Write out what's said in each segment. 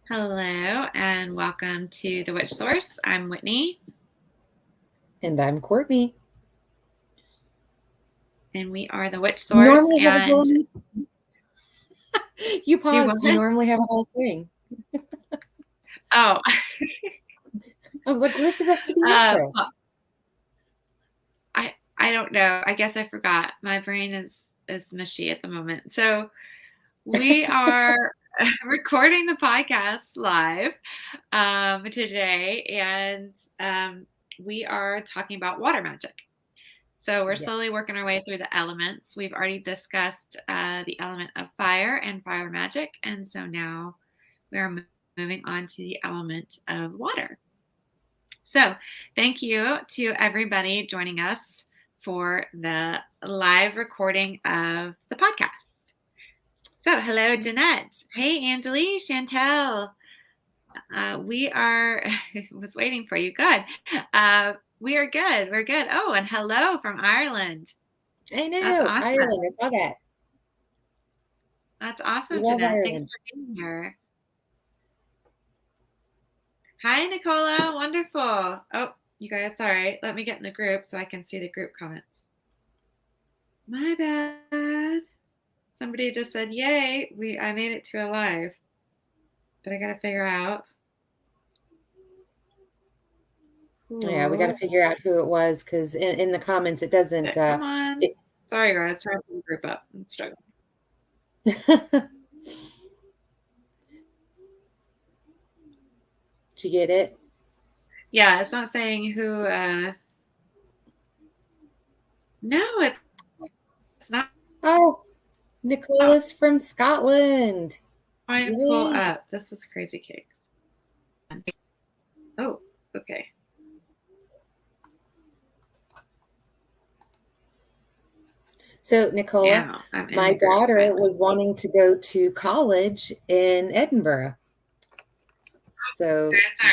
Hello and welcome to The Witch Source. I'm Whitney. And I'm Courtney. And we are The Witch Source. Normally have a whole You paused. You what? normally have a whole thing. Oh. I was like, where's the rest of the intro? Well, I don't know. I guess I forgot. My brain is mushy at the moment. So we are recording the podcast live today, and we are talking about water magic. So we're slowly working our way through the elements. We've already discussed the element of fire and fire magic. And so now we are moving on to the element of water. So thank you to everybody joining us for the live recording of the podcast. So hello, Jeanette. Hey, Angeli, Chantel. We are, was waiting for you. Good. We are good. We're good. Oh, and hello from Ireland. I know. That's awesome. Ireland. I saw that. That's awesome, Jeanette. Thanks for being here. Hi, Nicola. Wonderful. Oh, you guys, sorry. Let me get in the group so I can see the group comments. My bad. Somebody just said, yay, I made it to a live. But I got to figure out. Yeah, we got to figure out who it was because in the comments it doesn't. Come on. Sorry, guys. Trying to group up. I'm struggling. Did you get it? Yeah, it's not saying who. No, it's not. Oh, Nicola's from Scotland. Trying to pull up. This is crazy cakes. Oh, okay. So, Nicola, my daughter was wanting to go to college in Edinburgh. So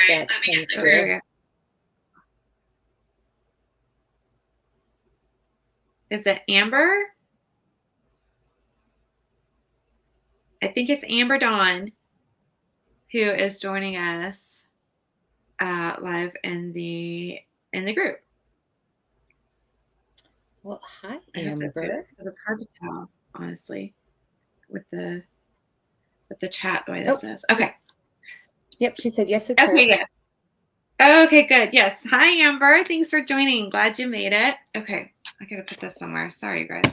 that's kind of cool. Is it Amber? I think it's Amber Dawn who is joining us live in the group. Well, hi, Amber. It's hard to tell, honestly, with the chat the way this is. Okay. Yep, she said yes. It's her. Yes. Okay, good. Yes. Hi, Amber. Thanks for joining. Glad you made it. Okay, I gotta put this somewhere. Sorry, guys,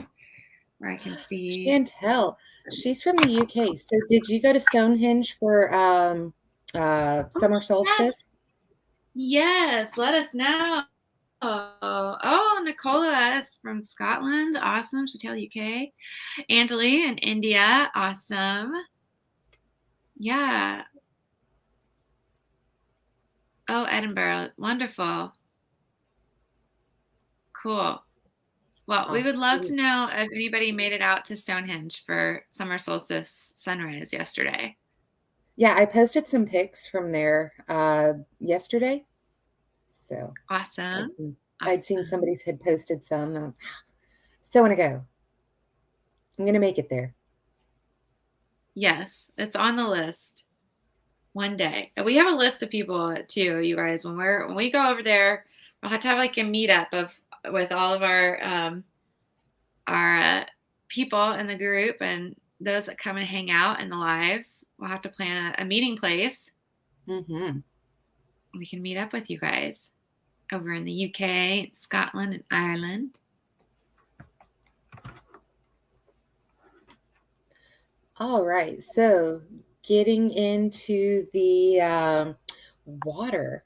where I can see. Chantel, she's from the UK. So, did you go to Stonehenge for summer solstice? Yes. Let us know. Oh, Nicola is from Scotland. Awesome. Chantel, UK. Angeli in India. Awesome. Yeah. Oh, Edinburgh. Wonderful. Cool. Well, we would love to know if anybody made it out to Stonehenge for summer solstice sunrise yesterday. Yeah, I posted some pics from there yesterday. So awesome. I'd seen somebody's had posted some. So want to go. I'm going to make it there. Yes, it's on the list. One day. We have a list of people too, you guys. When we go over there, we'll have to have like a meetup with all of our people in the group and those that come and hang out in the lives. We'll have to plan a meeting place. Mm-hmm. We can meet up with you guys over in the UK, Scotland, and Ireland. All right. So getting into the water.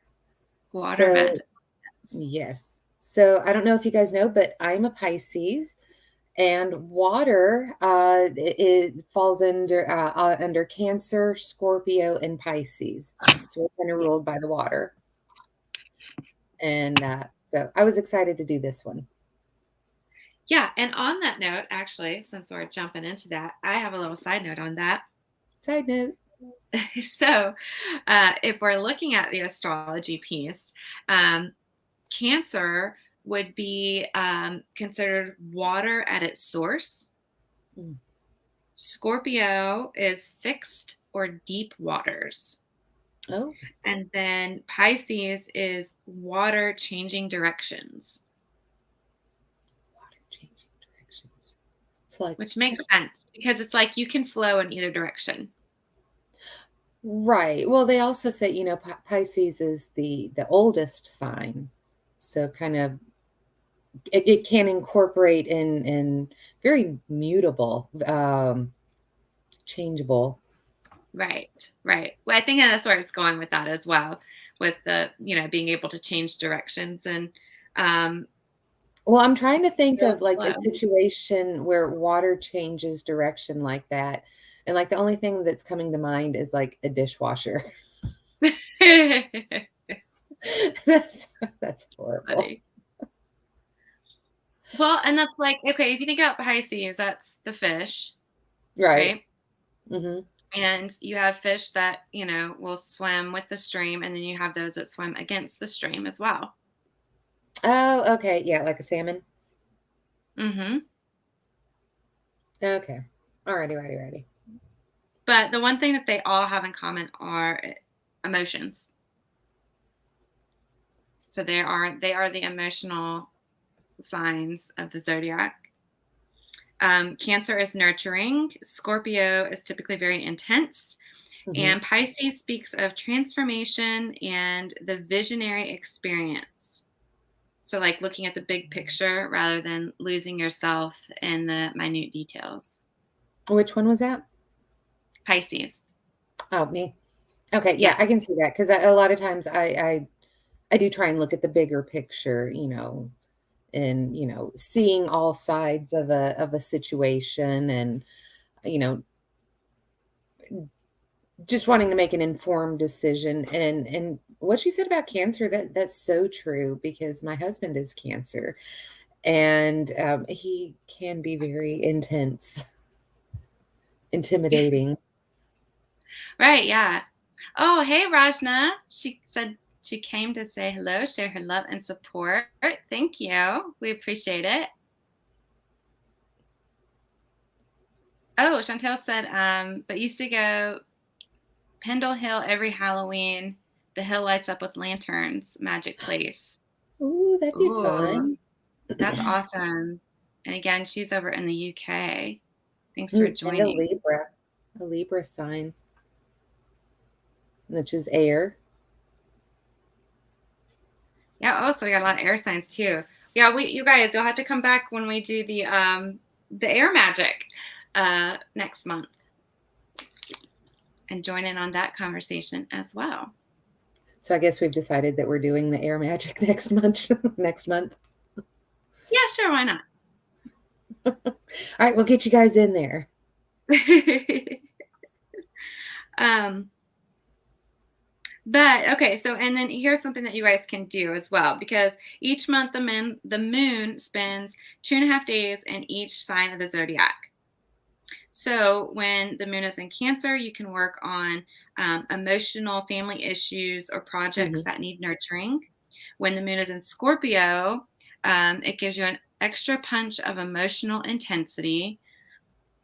Water. Yes. So I don't know if you guys know, but I'm a Pisces. And water it falls under Cancer, Scorpio, and Pisces. So we're kind of ruled by the water. And so I was excited to do this one. Yeah. And on that note, actually, since we're jumping into that, I have a little side note on that. Side note. So if we're looking at the astrology piece, Cancer would be considered water at its source. Scorpio is fixed or deep waters. Oh, And then Pisces is water changing directions, water changing directions. It's like, which makes sense because it's like you can flow in either direction. right. Well, they also say, Pisces is the oldest sign. So kind of it can incorporate in very mutable, changeable. Right, right. Well, I think that's where it's going with that as well, with the, being able to change directions and um, Well, I'm trying to think feel of the like a flow. situation where water changes direction like that. And like the only thing that's coming to mind is like a dishwasher. that's that's horrible. Funny. Well, and that's like, okay, if you think about Pisces, that's the fish, Right. right? Hmm. And you have fish that, will swim with the stream, and then you have those that swim against the stream as well. Oh, okay. Yeah, like a salmon. Hmm. Okay. Alrighty, righty, righty. But the one thing that they all have in common are emotions. So they are the emotional signs of the zodiac. Cancer is nurturing. Scorpio is typically very intense. Hmm. And Pisces speaks of transformation and the visionary experience. So, like looking at the big picture rather than losing yourself in the minute details. Which one was that? Pisces. Oh, me. Okay, yeah, Yeah. I can see that because a lot of times I do try and look at the bigger picture, and seeing all sides of a situation, and you know just wanting to make an informed decision. And what you said about cancer, that's so true, because my husband is cancer, and he can be very intense, intimidating. Right. Yeah. Oh, hey, Rajna. She said she came to say hello, share her love and support. Thank you. We appreciate it. Oh, Chantel said, but used to go Pendle Hill every Halloween. The hill lights up with lanterns. Magic place. Ooh, that'd be Ooh, fun. that's awesome. And again, she's over in the UK. Thanks for And joining. A Libra sign, which is air. Yeah. Oh, so we got a lot of air signs too. Yeah. You guys, you'll have to come back when we do the air magic next month and join in on that conversation as well. So I guess we've decided that we're doing the air magic next month. Next month. Yeah, sure. Why not? All right, we'll get you guys in there. um, But okay, so and then here's something that you guys can do as well, because each month the moon spends 2.5 days in each sign of the zodiac. So when the moon is in Cancer, you can work on emotional family issues or projects Hmm. that need nurturing. When the moon is in Scorpio, it gives you an extra punch of emotional intensity.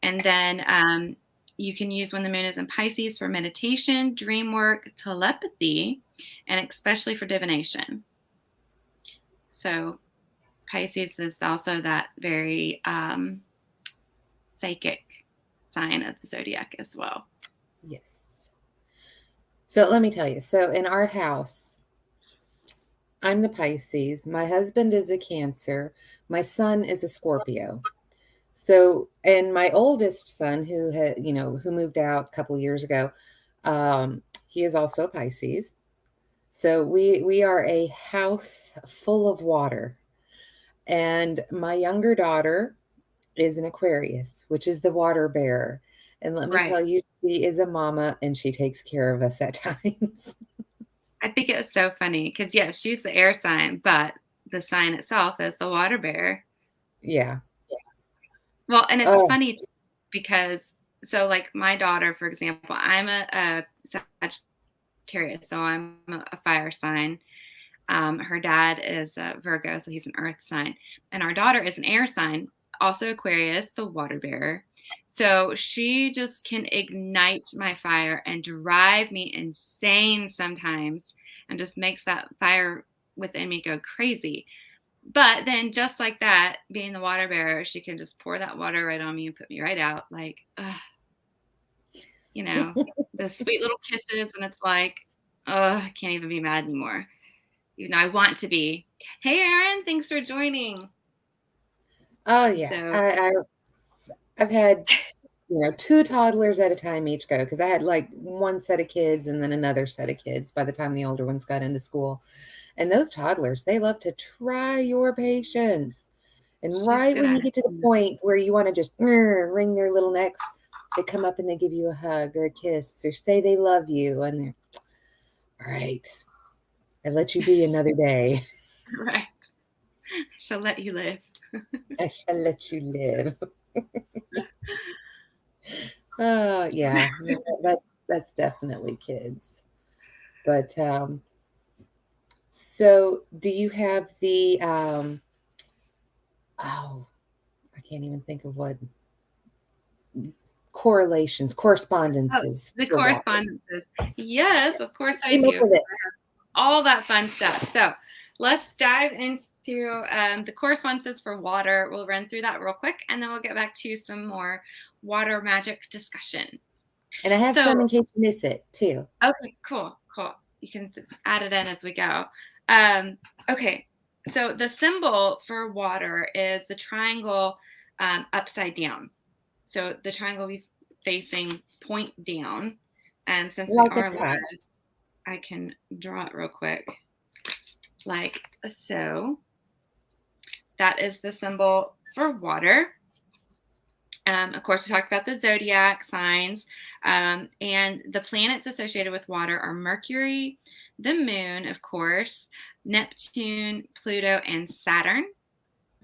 And then you can use when the moon is in Pisces for meditation, dream work, telepathy, and especially for divination. So Pisces is also that very psychic sign of the zodiac as well. Yes. So let me tell you. So in our house, I'm the Pisces. My husband is a Cancer. My son is a Scorpio. So, and my oldest son, who moved out a couple of years ago, he is also a Pisces. So we are a house full of water. And my younger daughter is an Aquarius, which is the water bearer. And let me Right. tell you, she is a mama and she takes care of us at times. I think it was so funny because, yeah, she's the air sign, but the sign itself is the water bearer. Yeah. Well, and it's Oh, funny because, so like my daughter, for example, I'm a Sagittarius, so I'm a fire sign. Her dad is a Virgo, so he's an earth sign. And our daughter is an air sign, also Aquarius, the water bearer. So she just can ignite my fire and drive me insane sometimes and just makes that fire within me go crazy. But then just like that, being the water bearer, she can just pour that water right on me and put me right out. Like, you know, those sweet little kisses. And it's like, I can't even be mad anymore. Even though I want to be. Hey, Erin, thanks for joining. Oh yeah, So I've had 2 toddlers at a time each go, because I had like one set of kids and then another set of kids by the time the older ones got into school. And those toddlers, they love to try your patience. And she's right good when at you get to the it. point where you want to just wring their little necks, they come up and they give you a hug or a kiss or say they love you. And they're, all right, I let you be another day. Right. I shall let you live. I shall let you live. Oh, yeah. No, that's definitely kids. But so do you have the oh, I can't even think of what Oh, correspondences the for water. correspondences. Yes, of course I Came up do. with it. All that fun stuff. So let's dive into the correspondences for water. We'll run through that real quick, and then we'll get back to some more water magic discussion. And I have some So, in case you miss it too. okay, cool. You can add it in as we go. Okay, so the symbol for water is the triangle upside down. So the triangle will be facing point down. And since we Like a are cat. live, I can draw it real quick. Like so. That is the symbol for water. Of course, we talked about the zodiac signs, and the planets associated with water are Mercury, the moon, of course, Neptune, Pluto, and Saturn.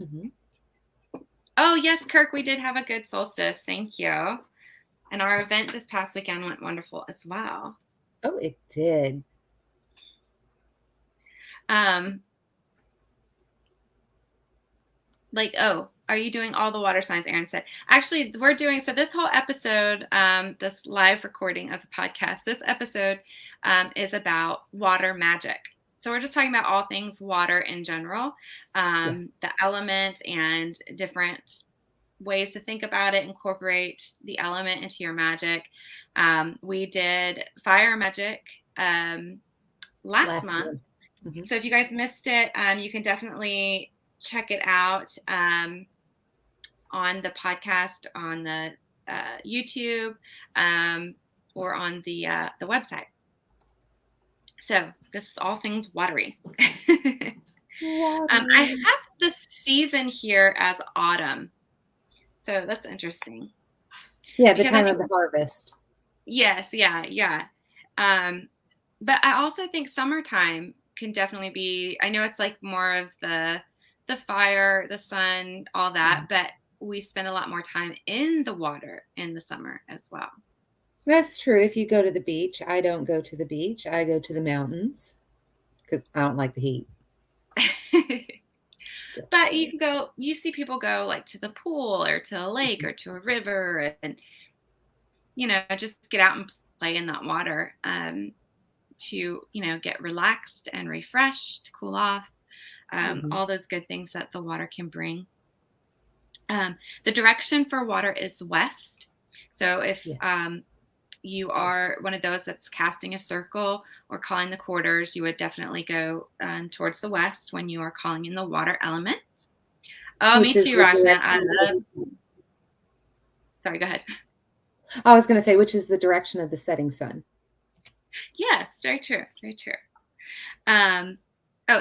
Mm-hmm. Oh, yes, Kirk, we did have a good solstice. Thank you. And our event this past weekend went wonderful as well. Oh, it did. Are you doing all the water signs? Erin said. Actually, we're doing, so this whole episode, this live recording of the podcast, this episode is about water magic. So we're just talking about all things water in general, the elements and different ways to think about it, incorporate the element into your magic. We did fire magic last month. Mm-hmm. So if you guys missed it, you can definitely check it out on the podcast, on the YouTube, or on the website. So this is all things watery. I have the season here as autumn. So that's interesting. Yeah, the time of the harvest. Yes, yeah. But I also think summertime can definitely be, I know it's like more of the fire, the sun, all that, but we spend a lot more time in the water in the summer as well. That's true. If you go to the beach, I don't go to the beach. I go to the mountains because I don't like the heat. But you can go, you see people go like to the pool or to a lake or to a river and, just get out and play in that water to, get relaxed and refreshed, cool off, all those good things that the water can bring. The direction for water is west. So if you are one of those that's casting a circle or calling the quarters, you would definitely go towards the west when you are calling in the water element. Oh, me too, Rajna. I love. Sorry, go ahead. I was going to say, which is the direction of the setting sun. Yes, very true. Very true.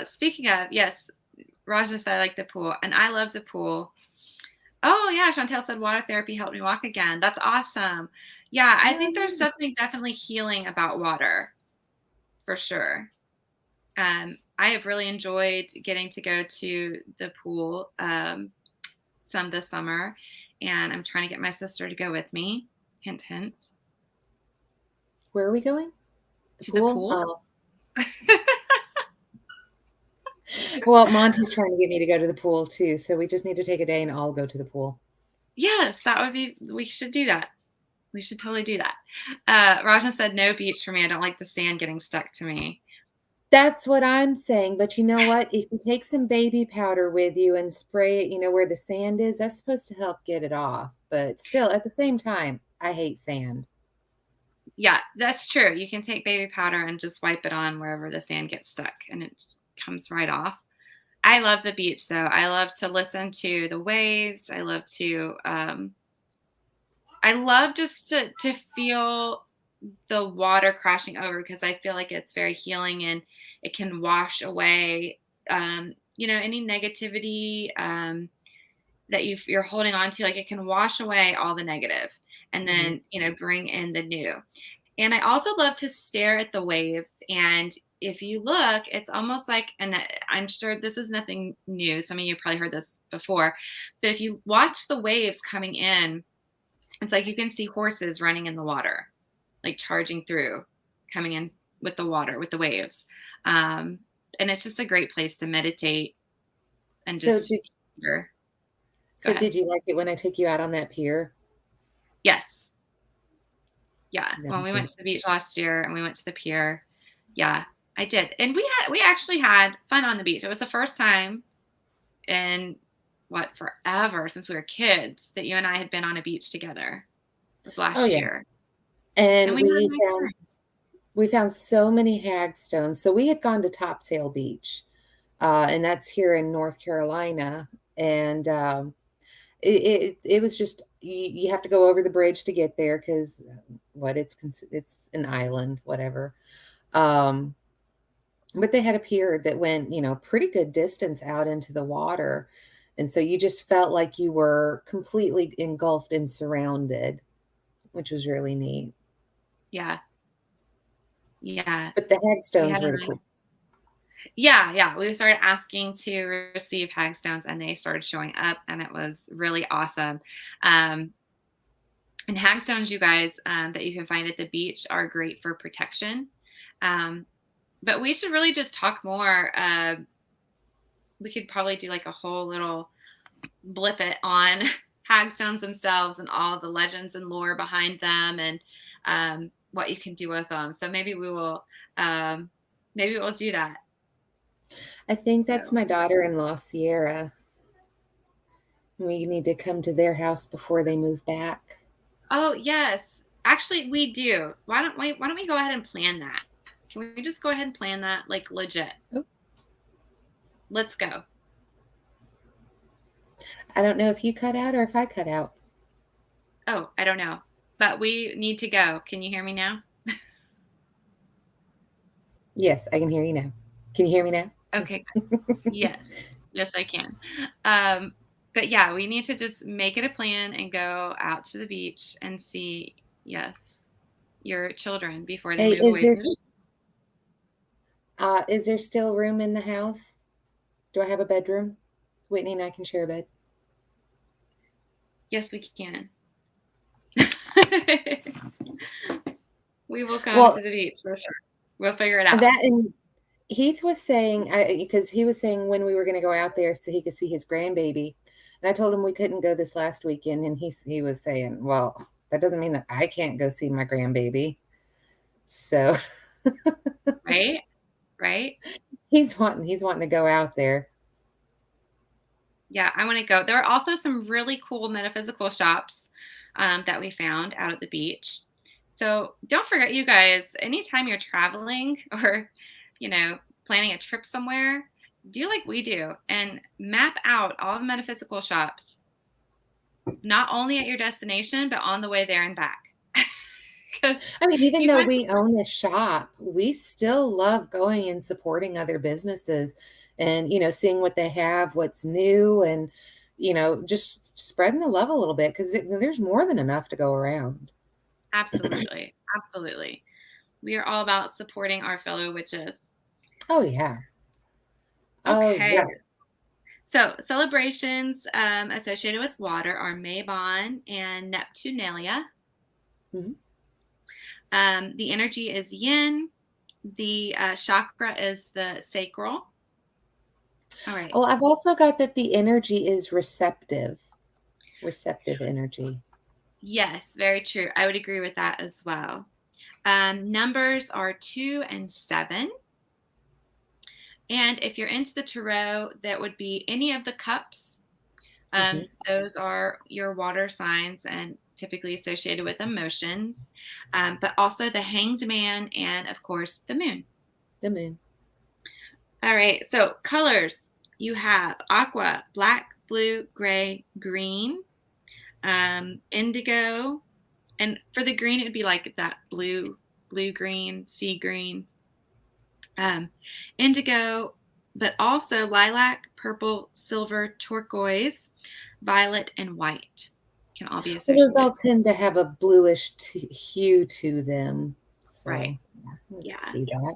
Speaking of, yes, Rajna said I like the pool, and I love the pool. Oh, yeah, Chantel said water therapy helped me walk again. That's awesome. Yeah, I think there's something definitely healing about water, for sure. I have really enjoyed getting to go to the pool some this summer, and I'm trying to get my sister to go with me. Hint, hint. Where are we going? To the pool? Oh. Well, Monty's trying to get me to go to the pool too, so we just need to take a day and all go to the pool. Yes, we should do that. We should totally do that. Rajan said, no beach for me. I don't like the sand getting stuck to me. That's what I'm saying, but you know what? If you take some baby powder with you and spray it, where the sand is, that's supposed to help get it off. But still, at the same time, I hate sand. Yeah, that's true. You can take baby powder and just wipe it on wherever the sand gets stuck and it just comes right off. I love the beach though. I love to listen to the waves. I love just to feel the water crashing over because I feel like it's very healing and it can wash away any negativity that you're holding on to. Like it can wash away all the negative and Mhm. then bring in the new. And I also love to stare at the waves. And if you look, it's almost like, and I'm sure this is nothing new. Some of you probably heard this before, but if you watch the waves coming in, it's like you can see horses running in the water, like charging through, coming in with the water, with the waves. Um, and it's just a great place to meditate and So just did hear. Go so ahead. did you like it when I took you out on that pier? Yes. Yeah. No, When we okay. went to the beach last year and we went to the pier, yeah, I did. And we actually had fun on the beach. It was the first time in forever since we were kids that you and I had been on a beach together. It was Oh last yeah. year. And And we had a we nice found time. we found so many hagstones. So we had gone to Topsail Beach, and that's here in North Carolina. And it was just you have to go over the bridge to get there because it's an island, whatever. Um, but they had a pier that went, pretty good distance out into the water. And so you just felt like you were completely engulfed and surrounded, which was really neat. Yeah. Yeah. But the We hagstones had a were the nice cool. Yeah, yeah. We started asking to receive hagstones and they started showing up and it was really awesome. Um, and hagstones, you guys, that you can find at the beach are great for protection. Um, but we should really just talk more. We could probably do like a whole little blip it on hagstones themselves and all the legends and lore behind them and what you can do with them. So um, maybe we'll do that. I think that's So. my daughter-in-law, Sierra. We need to come to their house before they move back. Oh, yes. Actually, we do. Why don't we go ahead and plan that? Can we just go ahead and plan that like legit? Oh, Let's go. I don't know if you cut out or if I cut out. Oh, I don't know. But we need to go. Can you hear me now? Yes, I can hear you now. Can you hear me now? Okay. Yes. Yes, I can. Um, but yeah, we need to just make it a plan and go out to the beach and see, yes, your children before they Hey, move away from you. is there still room in the house? Do I have a bedroom? Whitney and I can share a bed. Yes, we can. We will come Well, to the beach for sure. We'll figure it out. that and Heath was saying, because he was saying when we were going to go out there so he could see his grandbaby, and I told him we couldn't go this last weekend, and he was saying, well, that doesn't mean that I can't go see my grandbaby. So Right? Right? he's wanting to go out there. Yeah, I want to go. There are also some really cool metaphysical shops that we found out at the beach. So don't forget, you guys, anytime you're traveling or, you know, planning a trip somewhere, do like we do and map out all the metaphysical shops, not only at your destination, but on the way there and back. Because I mean, even you though find we own a shop, we still love going and supporting other businesses and, seeing what they have, what's new, and, just spreading the love a little bit because there's more than enough to go around. absolutely, absolutely. We are all about supporting our fellow witches. Oh, yeah. Oh, Okay, yeah. so celebrations associated with water are Mabon and Neptunalia. Mhm. The energy is yin. The chakra is the sacral. All right. Oh, I've also got that the energy is receptive, Receptive energy. Yes, very true. I would agree with that as well. Numbers are 2 and 7. And if you're into the tarot, that would be any of the cups. Hmm. Those are your water signs and typically associated with emotions, but also the Hanged Man and, of course, the moon. The moon. All right, so colors. You have aqua, black, blue, gray, green, indigo, and for the green, it'd be like that blue green, sea green, indigo, but also lilac, purple, silver, turquoise, violet, and white can all be Well, those associated. all tend to have a bluish hue to them. Right. So yeah, I would Yeah. see that.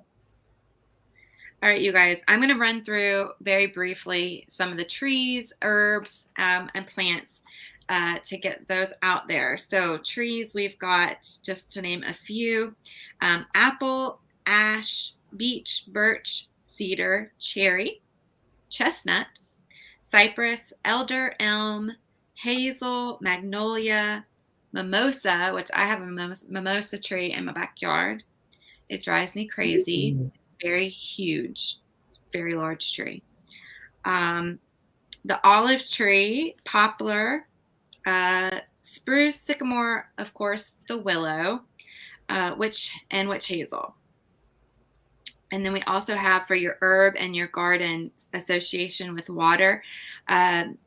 All right, you guys, I'm going to run through very briefly some of the trees, herbs, and plants to get those out there. So trees, we've got, just to name a few, apple, ash, beech, birch, cedar, cherry, chestnut, cypress, elder, elm, hazel, magnolia, mimosa, which I have a mimosa tree in my backyard. It drives me crazy. Mhm. Very huge, very large tree. The olive tree, poplar, spruce, sycamore, of course, the willow, witch hazel. And then we also have for your herb and your garden association with water. I'm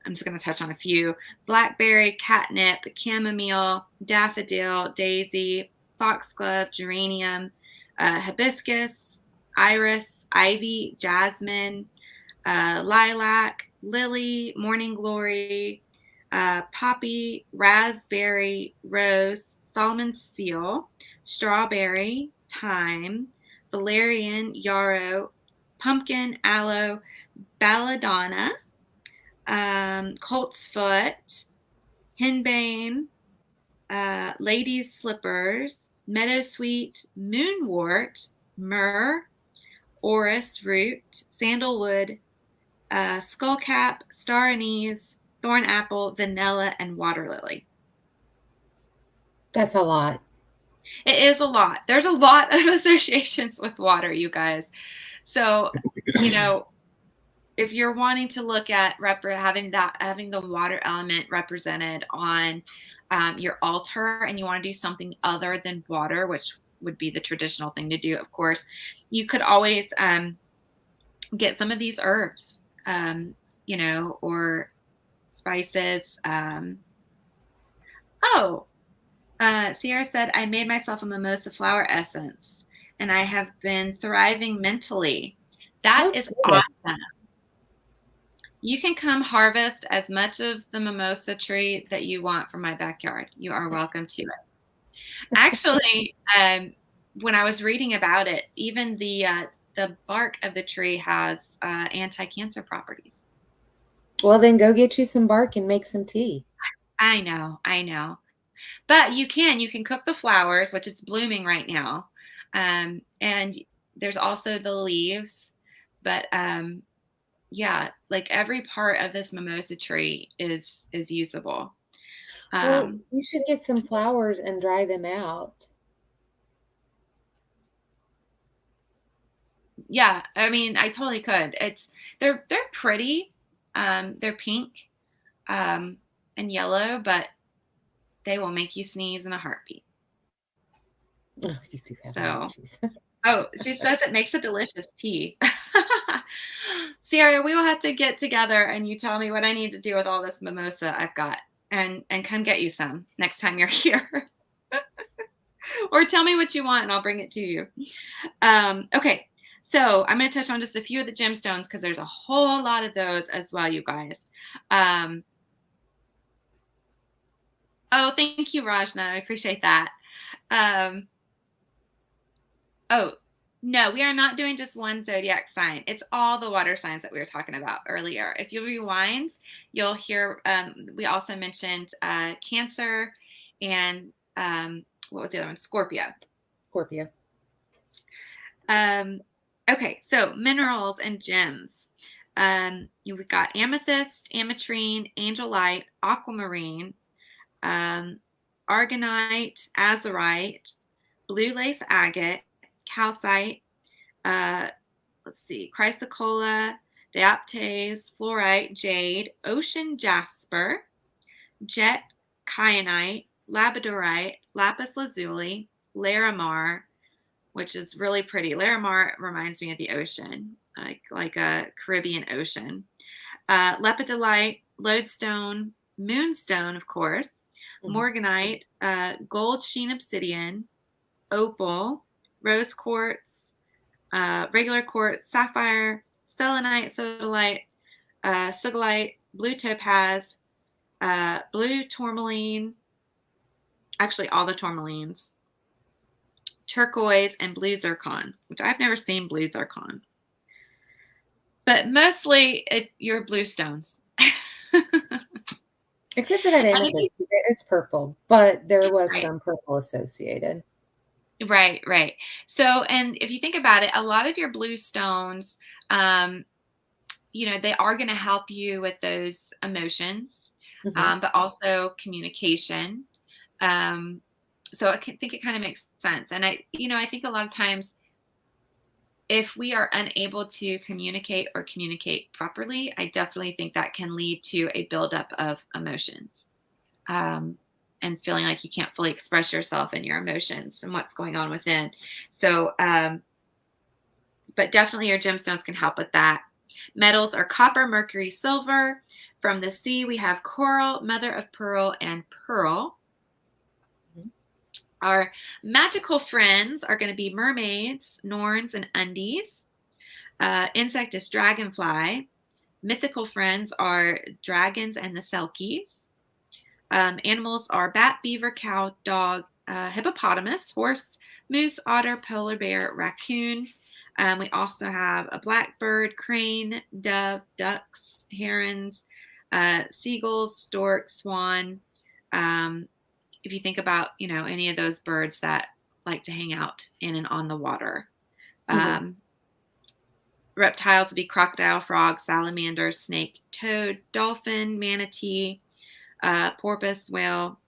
just going to touch on a few: blackberry, catnip, chamomile, daffodil, daisy, foxglove, geranium, hibiscus, iris, ivy, jasmine, lilac, lily, morning glory, poppy, raspberry, rose, Solomon's seal, strawberry, thyme, valerian, yarrow, pumpkin, aloe, belladonna, colt's foot, henbane, lady's slippers, meadowsweet, moonwort, myrrh, orris root, sandalwood, skullcap, star anise, thorn apple, vanilla, and water lily. That's a lot. It is a lot. There's a lot of associations with water, you guys. So, if you're wanting to look at having the water element represented on your altar, and you want to do something other than water, which would be the traditional thing to do, of course, you could always get some of these herbs, or spices. Sierra said, I made myself a mimosa flower essence, and I have been thriving mentally. That is awesome. You can come harvest as much of the mimosa tree that you want from my backyard. You are welcome to it. Actually, when I was reading about it, even the bark of the tree has anti-cancer properties. Well, then go get you some bark and make some tea. I know. But you can cook the flowers, which it's blooming right now. And there's also the leaves. But yeah, like every part of this mimosa tree is usable. Well, you should get some flowers and dry them out. Yeah, I mean, I totally could. They're pretty. They're pink and yellow, but they will make you sneeze in a heartbeat. Oh, you do have So, allergies. oh, she says it makes a delicious tea. Sierra, we will have to get together and you tell me what I need to do with all this mimosa I've got, and come get you some next time you're here. Or tell me what you want and I'll bring it to you. Okay, so I'm going to touch on just a few of the gemstones because there's a whole lot of those as well, you guys. Oh, thank you, Rajna. I appreciate that. Oh, no, we are not doing just one zodiac sign. It's all the water signs that we were talking about earlier. If you rewind, you'll hear we also mentioned Cancer and what was the other one? Scorpio. Okay, so minerals and gems. You've got amethyst, ametrine, angel light, aquamarine, um, argonite, azurite, blue lace agate, calcite, uh, let's see, chrysocolla, dioptase, fluorite, jade, ocean jasper, jet kyanite, labradorite, lapis lazuli, larimar, which is really pretty. Larimar reminds me of the ocean, like a Caribbean ocean. Lepidolite, lodestone, moonstone, of course, Mhm. morganite, gold sheen obsidian, opal, rose quartz, regular quartz, sapphire, selenite, sodalite, sugilite, blue topaz, blue tourmaline, actually all the tourmalines, turquoise, and blue zircon, which I've never seen blue zircon. But mostly your blue stones. Except for that And if you, amethyst, it's purple, but there was right, some purple associated. right. So, and if you think about it, a lot of your blue stones, um, they are going to help you with those emotions, Mhm. but also communication. Um, so think it kind of makes sense. And I think a lot of times if we are unable to communicate or communicate properly, I definitely think that can lead to a buildup of emotions, um, and feeling like you can't fully express yourself and your emotions and what's going on within. So, but definitely your gemstones can help with that. Metals are copper, mercury, silver. From the sea, we have coral, mother of pearl, and pearl. Mhm. Our magical friends are going to be mermaids, norns, and undies. Insect is dragonfly. Mythical friends are dragons and the selkies. Animals are bat, beaver, cow, dog, hippopotamus, horse, moose, otter, polar bear, raccoon. We also have a blackbird, crane, dove, ducks, herons, seagulls, stork, swan. Um, if you think about, any of those birds that like to hang out in and on the water. Mhm. Um, Reptiles would be crocodile, frog, salamander, snake, toad, dolphin, manatee, porpoise, whale.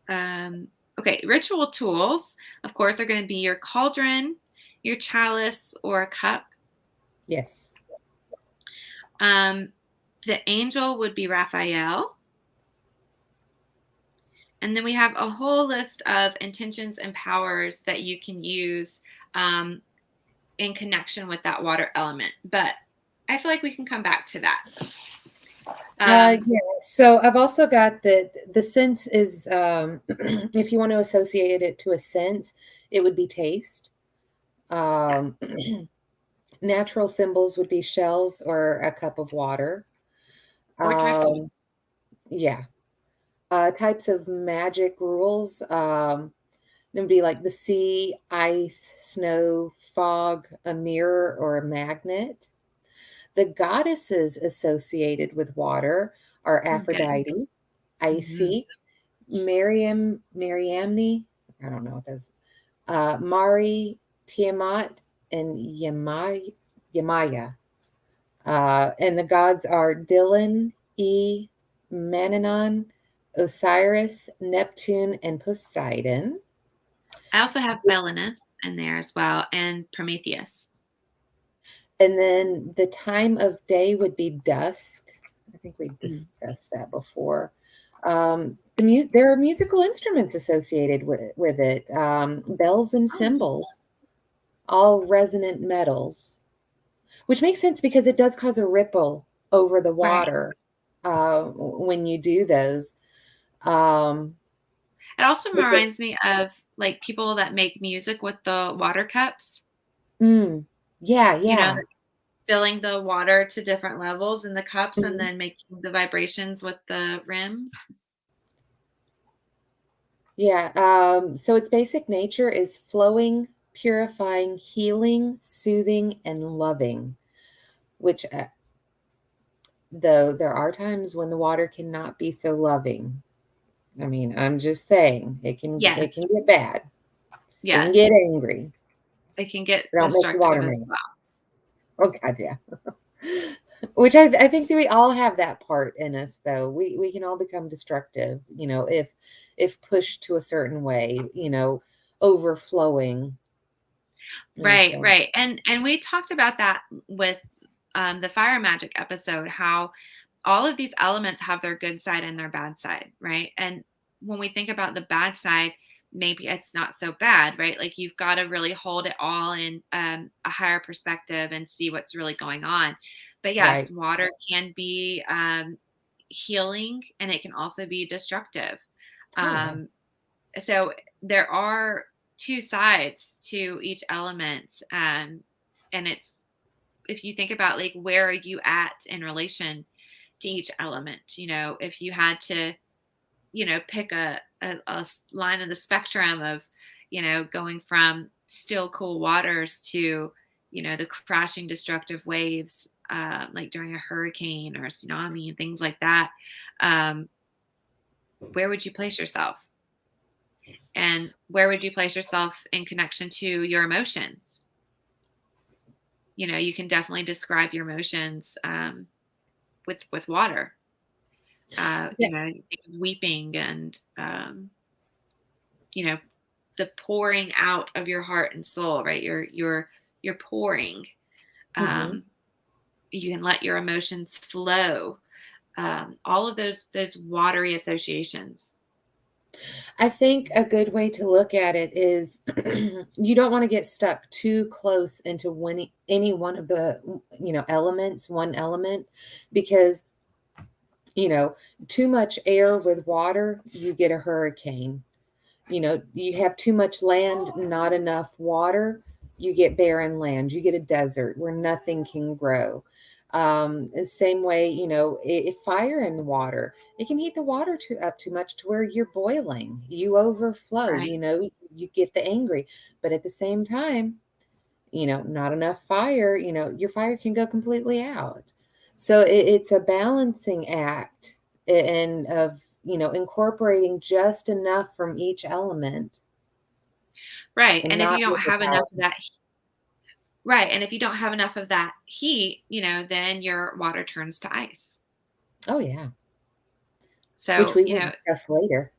Okay, ritual tools, of course, are going to be your cauldron, your chalice, or a cup. Yes. Um, the angel would be Raphael. And then we have a whole list of intentions and powers that you can use um, in connection with that water element. But I feel like we can come back to that. Yeah. So I've also got the sense is if you want to associate it to a sense, it would be taste. Yeah, Um, natural symbols would be shells or a cup of water. or driftwood. Um, yeah. Types of magic rules. It would be like the sea, ice, snow, fog, a mirror, or a magnet. The goddesses associated with water are Okay. Aphrodite, Hmm. Icy, Mariamne, I don't know what those, Mari, Tiamat, and Yamaya. And the gods are Dylan, Mananon, Osiris, Neptune, and Poseidon. I also have Belinus in there as well, and Prometheus. And then the time of day would be dusk. I think we Mm. discussed that before. There are musical instruments associated with it, bells and Oh, cymbals, all resonant metals, which makes sense because it does cause a ripple over the right. water when you do those. Um, It also but the, reminds me of like people that make music with the water cups, mm, yeah, you know, yeah. filling the water to different levels in the cups and Mhm. then making the vibrations with the rims. Yeah, so its basic nature is flowing, purifying, healing, soothing, and loving, which, though there are times when the water cannot be so loving. I mean, I'm just saying Yes, it can get bad. It can yes. get angry. It can get Don't make the destructive water as man. well. Oh God, yeah. Which I think that we all have that part in us, though. We can all become destructive, if pushed to a certain way, overflowing in a Right, sense. right. And we talked about that with the fire magic episode, how all of these elements have their good side and their bad side, right? And when we think about the bad side, maybe it's not so bad, right? Like you've got to really hold it all in a higher perspective and see what's really going on. But yes, Right. water can be healing and it can also be destructive. Oh, yeah. Um, so there are two sides to each element. And it's, if you think about like where are you at in relation to each element, if you had to, pick a line of the spectrum of, going from still cool waters to, the crashing destructive waves, like during a hurricane or a tsunami and things like that, um, where would you place yourself? And where would you place yourself in connection to your emotions? You can definitely describe your emotions with water. Yeah. You think of weeping and you know the pouring out of your heart and soul, right? You're pouring. Mhm. Um, you can let your emotions flow. All of those watery associations. I think a good way to look at it is you don't want to get stuck too close into any one of the elements, one element, because you know too much air with water, you get a hurricane. You have too much land, not enough water, you get barren land, you get a desert where nothing can grow. The same way, if fire and water, it can heat the water up too much to where you're boiling, you overflow, Right. you get the angry. But at the same time, not enough fire, your fire can go completely out. So it's a balancing act and of, incorporating just enough from each element Right. and And if not you don't have enough of overpowering. that, right. And if you don't have enough of that heat, then your water turns to ice. Oh, yeah. Which So, we will discuss later.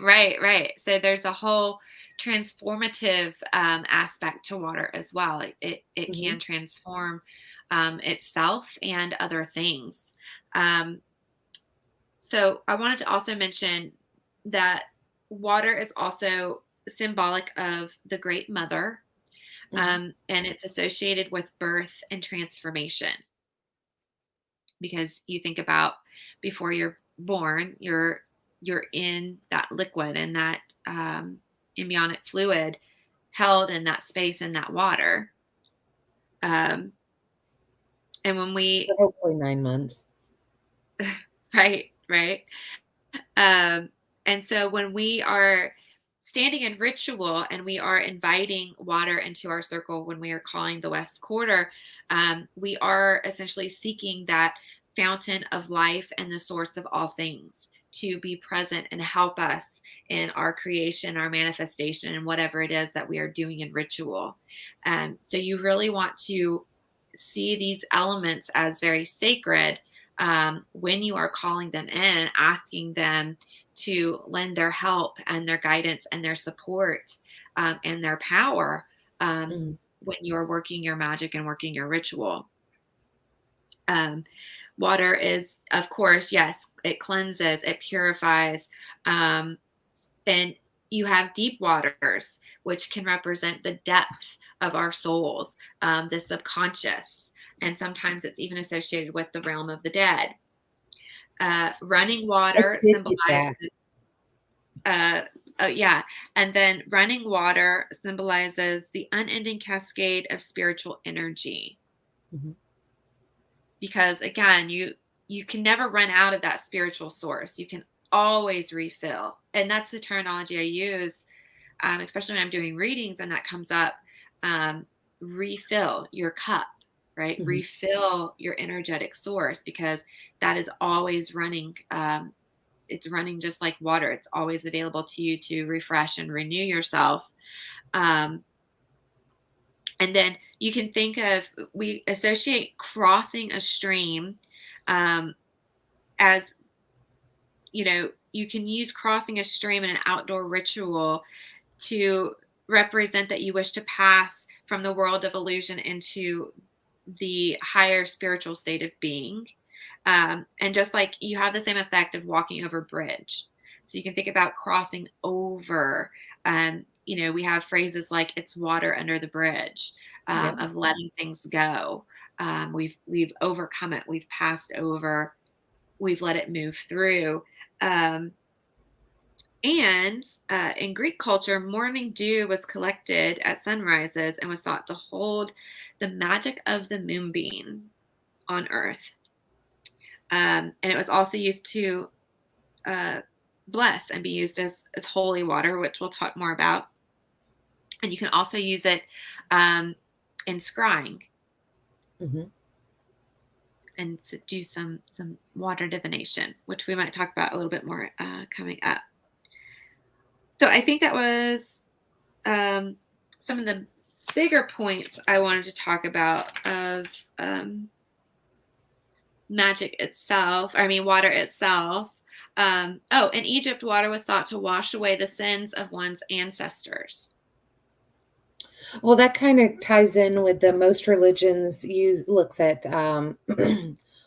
right, right. So there's a whole transformative aspect to water as well. It Hmm. can transform itself and other things. Um, so I wanted to also mention that water is also symbolic of the Great Mother, Hmm. and it's associated with birth and transformation because you think about before you're born, you're in that liquid and that amniotic fluid held in that space in that water. Um, and when For we, hopefully 9 months. right, right. Um, and so when we are standing in ritual and we are inviting water into our circle when we are calling the West Quarter, we are essentially seeking that fountain of life and the source of all things to be present and help us in our creation, our manifestation, and whatever it is that we are doing in ritual. So you really want to see these elements as very sacred when you are calling them in, asking them to lend their help and their guidance and their support and their power um, Mhm. when you're working your magic and working your ritual. Um, Water is, of course, yes, it cleanses, it purifies, and you have deep waters, which can represent the depth of our souls, the subconscious. And sometimes it's even associated with the realm of the dead. Running I water did get symbolizes, that. uh, yeah, and then running water symbolizes the unending cascade of spiritual energy. Mhm. Because again, you can never run out of that spiritual source. You can always refill, and that's the terminology I use, especially when I'm doing readings and that comes up. Um, Refill your cup, right? Mhm. Refill your energetic source because that is always running. It's running just like water. It's always available to you to refresh and renew yourself. Um, and then you can think of, we associate crossing a stream as, you can use crossing a stream in an outdoor ritual to represent that you wish to pass from the world of illusion into the higher spiritual state of being. And just like you have the same effect of walking over a bridge. So you can think about crossing over. We have phrases like "it's water under the bridge," Yeah. of letting things go. We've overcome it. We've passed over. We've let it move through. Um, and in Greek culture, morning dew was collected at sunrises and was thought to hold the magic of the moonbeam on Earth. And it was also used to bless and be used as holy water, which we'll talk more about. And you can also use it in scrying Hmm. and to do some water divination, which we might talk about a little bit more coming up. So I think that was some of the bigger points I wanted to talk about of magic itself. I mean, water itself. In Egypt, water was thought to wash away the sins of one's ancestors. Well, that kind of ties in with the most religions looks at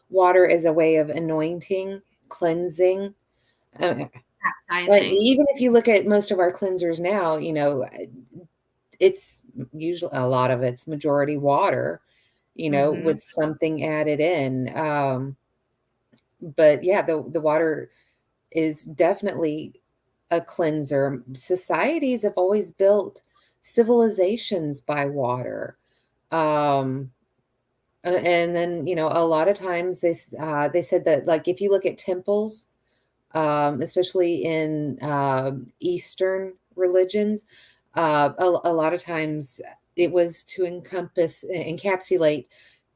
water as a way of anointing, cleansing. Uh, like Baptizing. even if you look at most of our cleansers now, it's usually a lot of it's majority water, Hmm. with something added in. But yeah, the water is definitely a cleanser. Societies have always built civilizations by water. Um, and then, a lot of times they said that, like, if you look at temples, especially in Eastern religions, a lot of times it was to encapsulate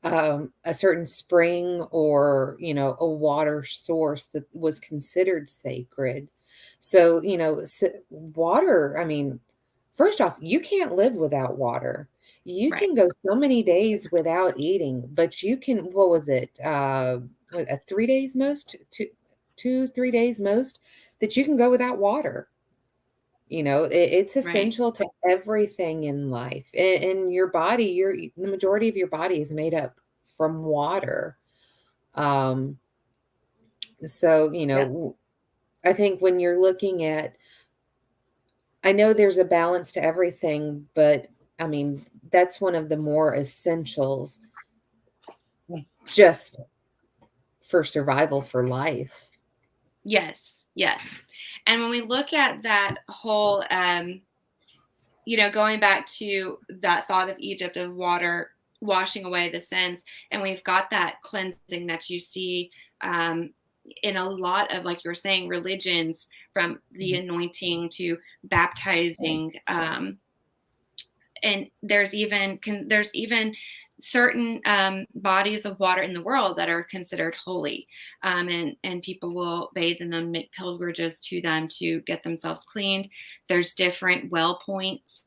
a certain spring or a water source that was considered sacred. So water. I mean, first off, you can't live without water. You Right. can go so many days without eating, but you can. What was it? 3 days most? 2, 3 days most that you can go without water. It's Right. essential to everything in life. In your body, the majority of your body is made up from water. Um, so, Yep. I think when you're looking at, I know there's a balance to everything, but I mean, that's one of the more essentials just for survival for life. Yes. Yes. And when we look at that whole, going back to that thought of Egypt of water washing away the sins, and we've got that cleansing that you see um, in a lot of, like you were saying, religions, from the Mhm. anointing to baptizing. And there's even certain bodies of water in the world that are considered holy, and people will bathe in them, make pilgrimages to them to get themselves cleaned. There's different well points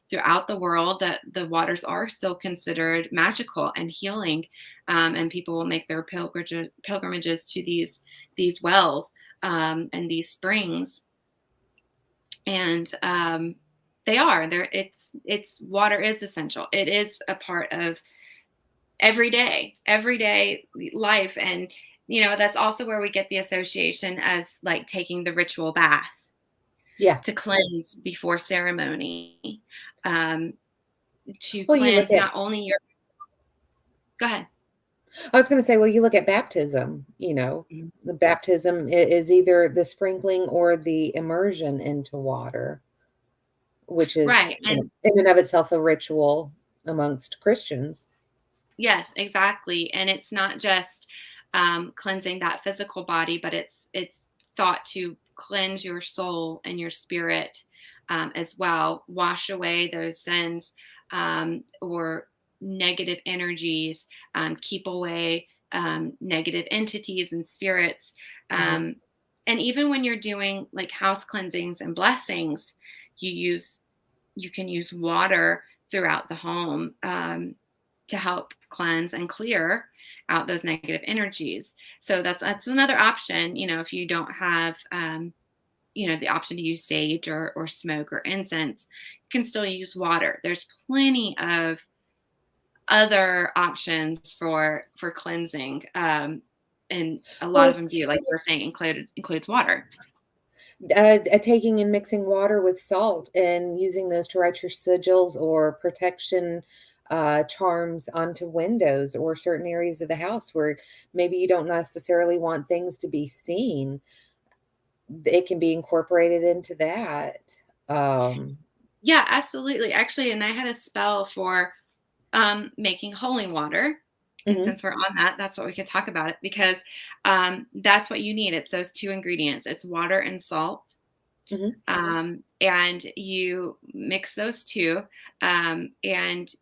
throughout the world that the waters are still considered magical and healing, and people will make their pilgrimages to these wells and these springs, and they are there. It's water is essential. It is a part of everyday life, and that's also where we get the association of like taking the ritual bath Yeah. to cleanse before ceremony, um, to Well, you look cleanse at not only your. Go ahead. I was going to say, well, you look at baptism, Mhm. the baptism is either the sprinkling or the immersion into water, which is Right. And in and of itself a ritual amongst Christians. yes, exactly. And it's not just cleansing that physical body, but it's thought to cleanse your soul and your spirit as well, wash away those sins or negative energies, keep away negative entities and spirits. Mhm. Um, and even when you're doing like house cleansings and blessings, you use you can use water throughout the home to help cleanse and clear out those negative energies. So that's another option. If you don't have the option to use sage or smoke or incense, you can still use water. There's plenty of other options for cleansing, and a lot Well, of them do, like you were saying, includes water. taking and mixing water with salt and using those to write your sigils or protection charms onto windows or certain areas of the house where maybe you don't necessarily want things to be seen. It can be incorporated into that. Um, Yeah, absolutely. Actually, and I had a spell for making holy water. And mhm, since we're on that, that's what we could talk about it, because that's what you need. It's those two ingredients. It's water and salt. mhm, And you mix those two, and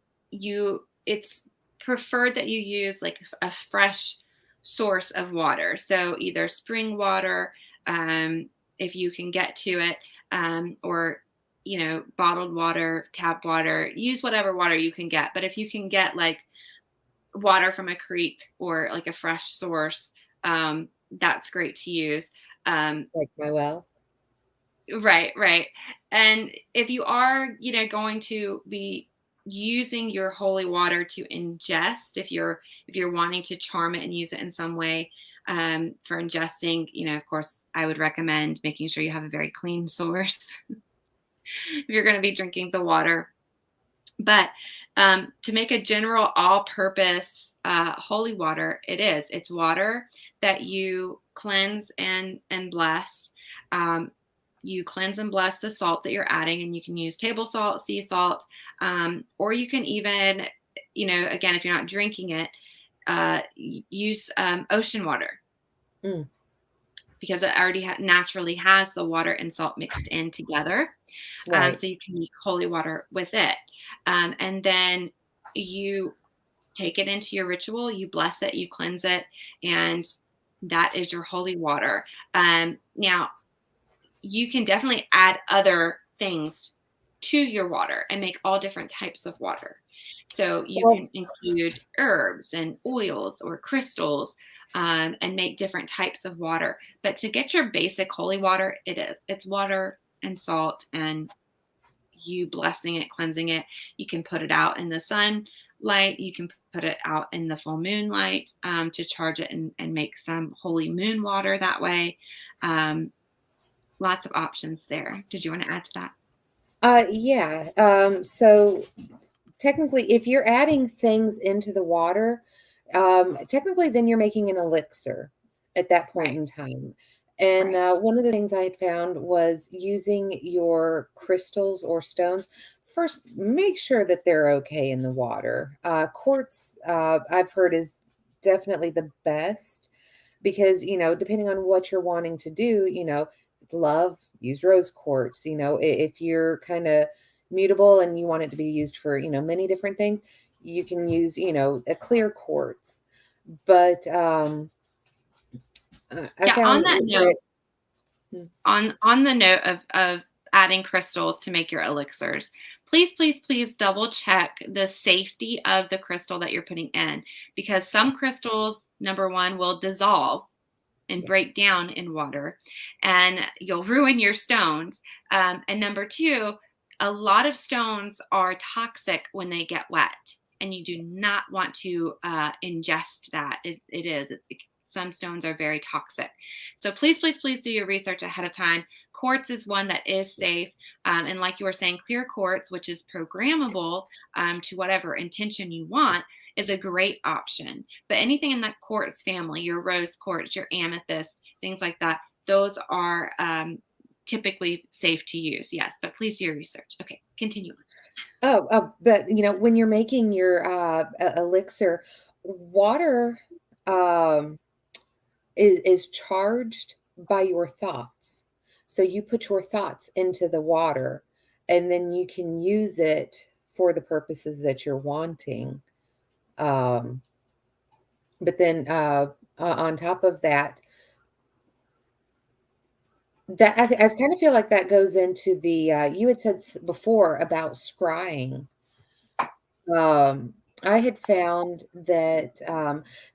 it's preferred that you use like a fresh source of water. So either spring water, if you can get to it, or bottled water, tap water. Use whatever water you can get. But if you can get like water from a creek or like a fresh source, that's great to use. Um, like my well. Right, right. And if you are, going to be using your holy water to ingest, if you're wanting to charm it and use it in some way, for ingesting, of course, I would recommend making sure you have a very clean source if you're going to be drinking the water. But to make a general all-purpose holy water, it's water that you cleanse and bless. Um, you cleanse and bless the salt that you're adding, and you can use table salt, sea salt, or you can even, again, if you're not drinking it, use ocean water, Mm, because it already naturally has the water and salt mixed in together. right. So you can make holy water with it. And then you take it into your ritual, you bless it, you cleanse it, and that is your holy water. Now, you can definitely add other things to your water and make all different types of water. So you Well, can include herbs and oils or crystals, and make different types of water. But to get your basic holy water, it's water and salt, and you blessing it, cleansing it. You can put it out in the sunlight. You can put it out in the full moonlight, to charge it and make some holy moon water that way. Um, Lots of options there. Did you want to add to that? yeah. So technically, if you're adding things into the water, technically, then you're making an elixir at that point Right, in time. And right. one of the things I had found was using your crystals or stones. First, make sure that they're okay in the water. Quartz, I've heard, is definitely the best because, depending on what you're wanting to do, love, use rose quartz. If you're kind of mutable and you want it to be used for, many different things, you can use, a clear quartz. But I Yeah, on found that with note, it, mm, on the note of adding crystals to make your elixirs, please, please, please double check the safety of the crystal that you're putting in, because some crystals, number one, will dissolve and yeah, break down in water, and you'll ruin your stones. And number two, a lot of stones are toxic when they get wet, and you do not want to ingest that. It is. Some stones are very toxic. So please, please, please do your research ahead of time. Quartz is one that is safe. And like you were saying, clear quartz, which is programmable to whatever intention you want, is a great option. But anything in that quartz family, your rose quartz, your amethyst, things like that, those are typically safe to use. Yes, but please do your research. Okay, continue. but when you're making your elixir, water um, is charged by your thoughts. So you put your thoughts into the water, and then you can use it for the purposes that you're wanting. Um, but then on top of that, I kind of feel like that goes into the you had said before about scrying. Um, I had found that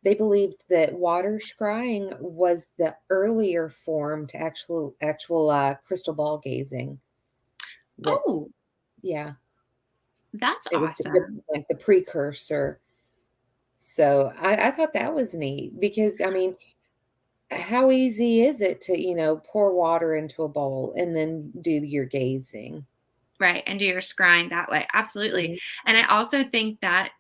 they believed that water scrying was the earlier form to actual crystal ball gazing. That Oh, yeah, that's it was awesome. like the precursor. So I thought that was neat because I mean, how easy is it to, pour water into a bowl and then do your gazing? Right, and do your scrying that way, absolutely, Mhm. and I also think that,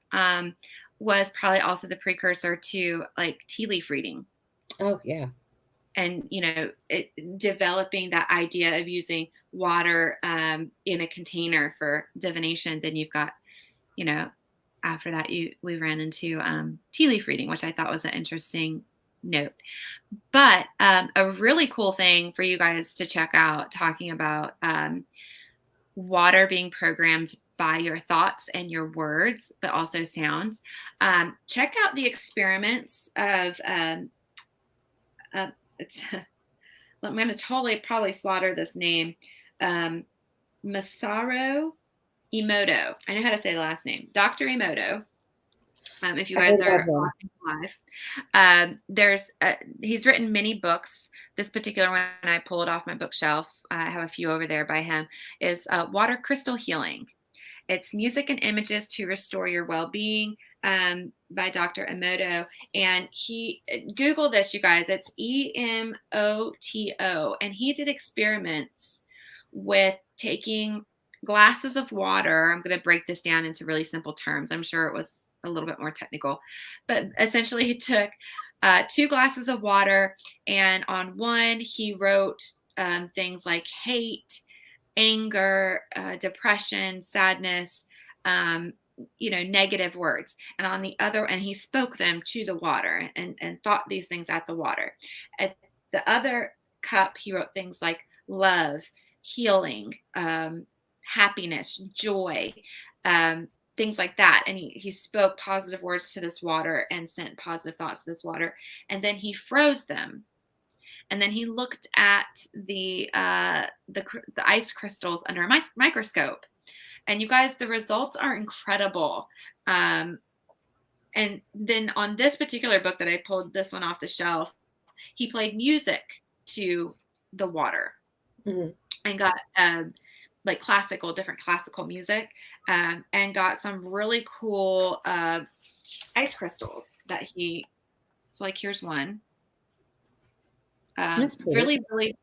was probably also the precursor to, like, tea leaf reading Oh, yeah. and, developing that idea of using water, in a container for divination. Then you've got, you know, after that, you we ran into, tea leaf reading, which I thought was an interesting note. But, a really cool thing for you guys to check out talking about, water being programmed by your thoughts and your words, but also sounds. Check out the experiments of it's. I'm going to totally probably slaughter this name. Um, Masaru Emoto. I know how to say the last name. Dr. Emoto. If you I heard guys about are him. watching live, he's written many books. This particular one I pulled off my bookshelf. I have a few over there by him. Is Water Crystal Healing. It's music and images to restore your well-being, by Dr. Emoto. And he Google this, you guys. It's Emoto, and he did experiments with taking glasses of water. I'm going to break this down into really simple terms. I'm sure it was a little bit more technical, but essentially he took 2 glasses of water, and on one he wrote things like hate, anger, depression, sadness, um, negative words. And on the other, and he spoke them to the water and thought these things at the water. At the other cup, he wrote things like love, healing, happiness, joy, um, things like that. And he spoke positive words to this water and sent positive thoughts to this water. And then he froze them, and then he looked at the ice crystals under a microscope. And you guys, the results are incredible. Um, and then on this particular book that I pulled this one off the shelf, he played music to the water Mhm. and got like different classical music, and got some really cool ice crystals that he. So like here's one. That's pretty. Really, really,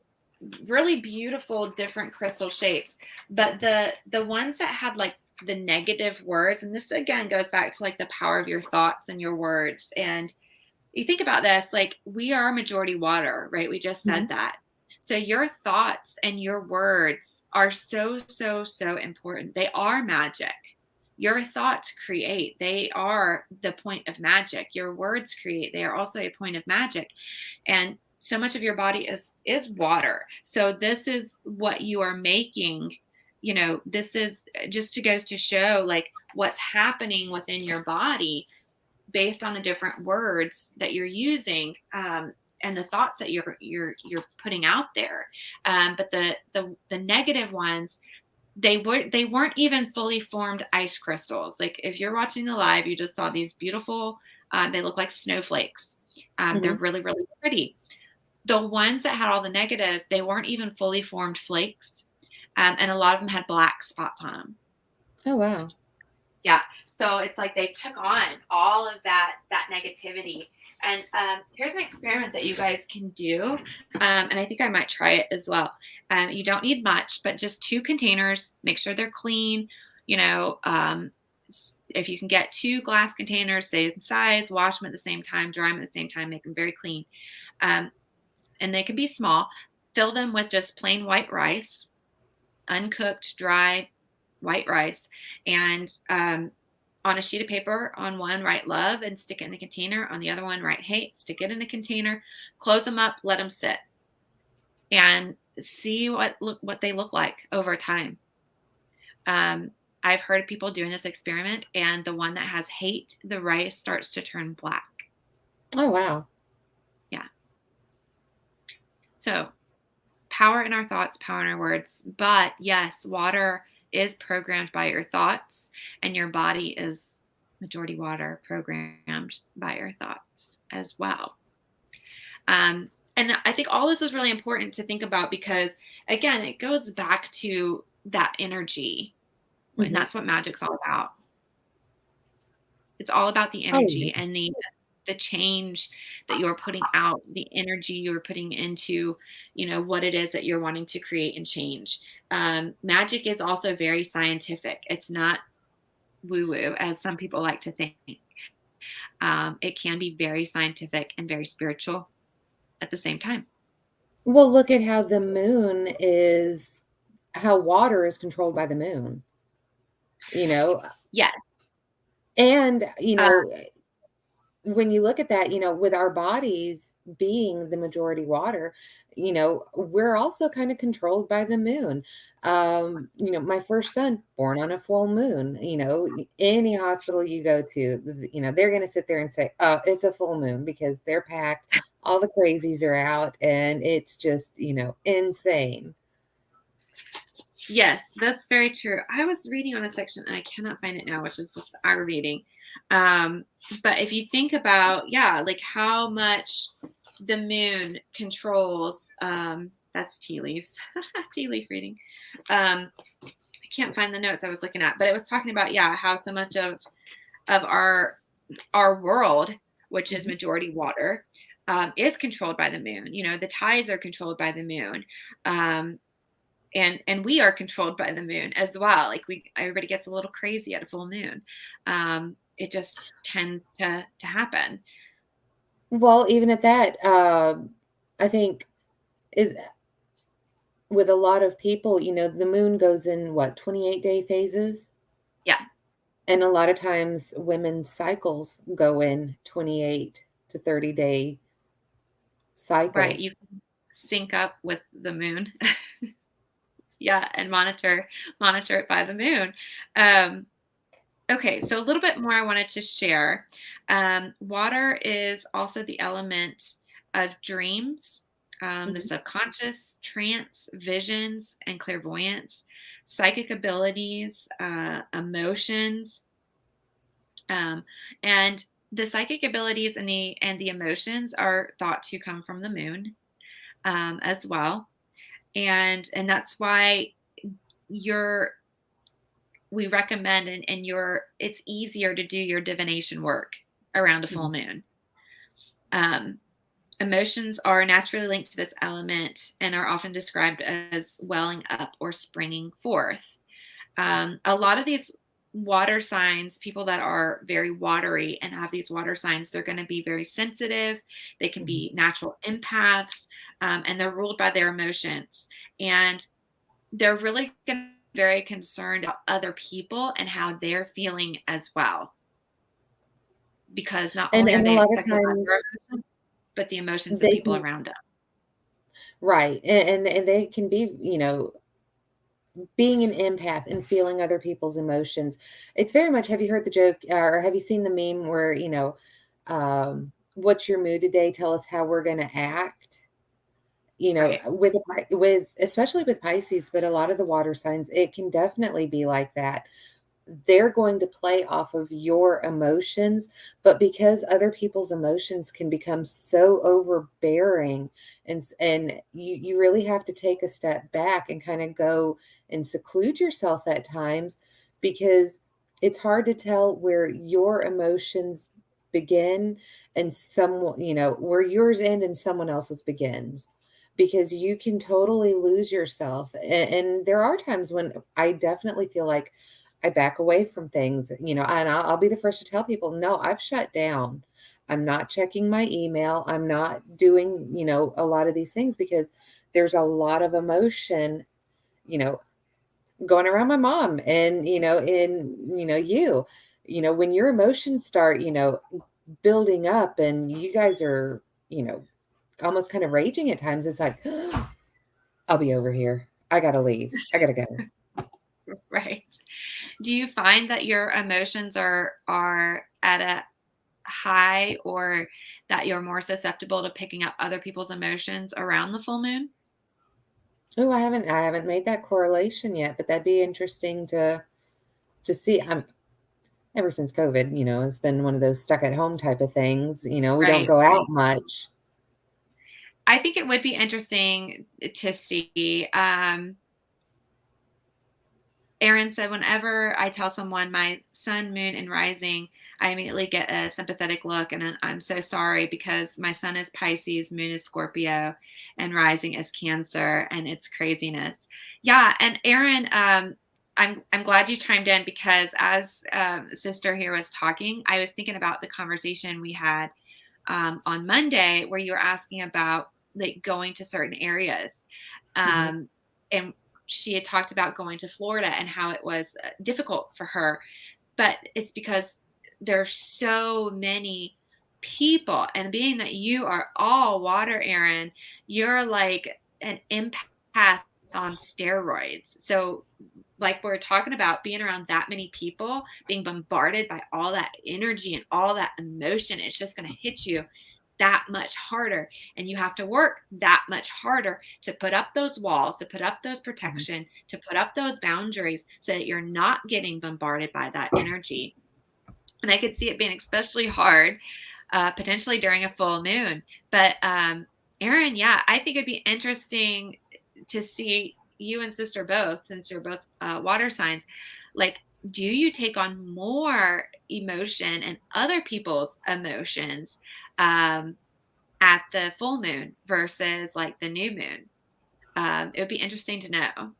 really beautiful different crystal shapes. But the ones that had like the negative words, and this again goes back to like the power of your thoughts and your words. And you think about this, like we are majority water, right? We just said Mhm. that. So your thoughts and your words are so, so, so important. They are magic. Your thoughts create, they are the point of magic. Your words create, they are also a point of magic. And so much of your body is water. So this is what you are making. This is just to goes to show like what's happening within your body based on the different words that you're using, and the thoughts that you're putting out there. But the negative ones, they weren't even fully formed ice crystals. Like if you're watching the live, you just saw these beautiful. They look like snowflakes. They're Mhm. really, really pretty. The ones that had all the negative, they weren't even fully formed flakes, and a lot of them had black spots on them. Oh, wow. Yeah. So it's like they took on all of that negativity. And here's an experiment that you guys can do, and I think I might try it as well. You don't need much, but just 2 containers. Make sure they're clean. You know, if you can get 2 glass containers, same size, wash them at the same time, dry them at the same time, make them very clean. Um, and they can be small. Fill them with just plain white rice, uncooked, dry white rice, and on a sheet of paper, on one write love and stick it in the container. On the other one write hate, stick it in a container. Close them up, let them sit, and see what they look like over time. Um, I've heard of people doing this experiment, and the one that has hate, the rice starts to turn black. Oh, wow. Yeah. So power in our thoughts, power in our words. But yes, water is programmed by your thoughts. and your body is majority water, programmed by your thoughts as well. And I think all this is really important to think about because, again, it goes back to that energy, and Mhm. that's what magic's all about. It's all about the Oh, yeah. energy and the change that you're putting out, the energy you're putting into, what it is that you're wanting to create and change. Magic is also very scientific. It's not woo woo, as some people like to think. It can be very scientific and very spiritual at the same time. Well, look at how the moon is how water is controlled by the moon, you know? Yes. And, Uh, when you look at that, with our bodies being the majority water, we're also kind of controlled by the moon. My first son born on a full moon, any hospital you go to, they're going to sit there and say, "Oh, it's a full moon," because they're packed, all the crazies are out, and it's just, insane. yes, that's very true. I was reading on a section and I cannot find it now, which is just aggravating. Um, but if you think about, yeah, like how much the moon controls, that's tea leaves, tea leaf reading. I can't find the notes I was looking at, but it was talking about, yeah, how so much of our world, which is Mhm. majority water, is controlled by the moon. The tides are controlled by the moon. Um, and we are controlled by the moon as well. Like everybody gets a little crazy at a full moon. It just tends to happen. Well, even at that, I think is with a lot of people, the moon goes in what, 28-day phases? Yeah, And a lot of times women's cycles go in 28 to 30-day right. cycles. You can sync up with the moon. Yeah, and monitor it by the moon. Um, okay, so a little bit more I wanted to share. Water is also the element of dreams, the Mhm. subconscious, trance, visions, and clairvoyance, psychic abilities, emotions, um, and the psychic abilities and the emotions are thought to come from the moon, as well, and that's why you're we recommend and it's easier to do your divination work around a full Mhm. moon. Um, Emotions are naturally linked to this element and are often described as welling up or springing forth. A lot of these water signs, people that are very watery and have these water signs, they're going to be very sensitive. They can Mhm. be natural empaths, and they're ruled by their emotions. And they're really going to be very concerned about other people and how they're feeling as well. Because not And only are and a they lot of affected by their times emotions, but the emotions of they people can around them. right, and they can be, being an empath and feeling other people's emotions. It's very much, have you heard the joke, or have you seen the meme where, "What's your mood today? Tell us how we're gonna act." Right. With especially with Pisces, but a lot of the water signs, it can definitely be like that. They're going to play off of your emotions, but because other people's emotions can become so overbearing, and you really have to take a step back and kind of go and seclude yourself at times, because it's hard to tell where your emotions begin and where yours end and someone else's begins, because you can totally lose yourself. And there are times when I definitely feel like I back away from things, and I'll be the first to tell people, no, I've shut down. I'm not checking my email. I'm not doing, a lot of these things, because there's a lot of emotion, you know, going around my mom, and, when your emotions start, building up, and you guys are, almost kind of raging at times, it's like, I'll be over here. I gotta leave. I gotta go. Right. Do you find that your emotions are at a high, or that you're more susceptible to picking up other people's emotions around the full moon? Oh, I haven't made that correlation yet, but that'd be interesting to, to see. I'm ever since COVID, it's been one of those stuck at home type of things. We don't Right, go out right. much. I think it would be interesting to see. Aaron said, whenever I tell someone my sun, moon, and rising, I immediately get a sympathetic look. And I'm so sorry because my sun is Pisces, moon is Scorpio, and rising is Cancer. And it's craziness. Yeah. And Aaron, I'm glad you chimed in because as sister here was talking, I was thinking about the conversation we had on Monday where you were asking about like going to certain areas. Mhm. Um, and she had talked about going to Florida and how it was difficult for her. But it's because there's so many people. And being that you are all water, Aaron, you're like an empath on steroids. So, like we're talking about being around that many people, being bombarded by all that energy and all that emotion, it's just going to hit you that much harder. And you have to work that much harder to put up those walls, to put up those Mhm. protection, to put up those boundaries so that you're not getting bombarded by that energy. And I could see it being especially hard, potentially during a full moon. But Aaron, yeah, I think it'd be interesting to see you and sister both, since you're both water signs. Like, do you take on more emotion and other people's emotions um, at the full moon versus like the new moon? It would be interesting to know.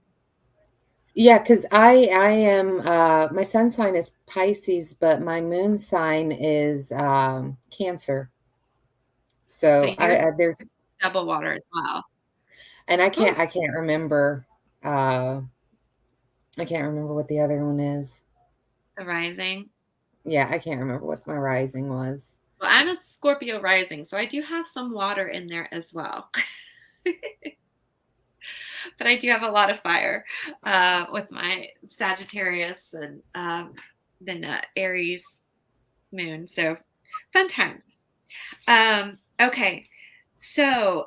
Yeah, because I am my sun sign is Pisces, but my moon sign is Cancer. So So you're there's double water as well. and Whew, I can't remember uh I can't remember what the other one is. the rising. Yeah, I can't remember what my rising was. Well, I'm a Scorpio rising, so I do have some water in there as well. But I do have a lot of fire with my Sagittarius and then Aries moon. So fun times. Okay, so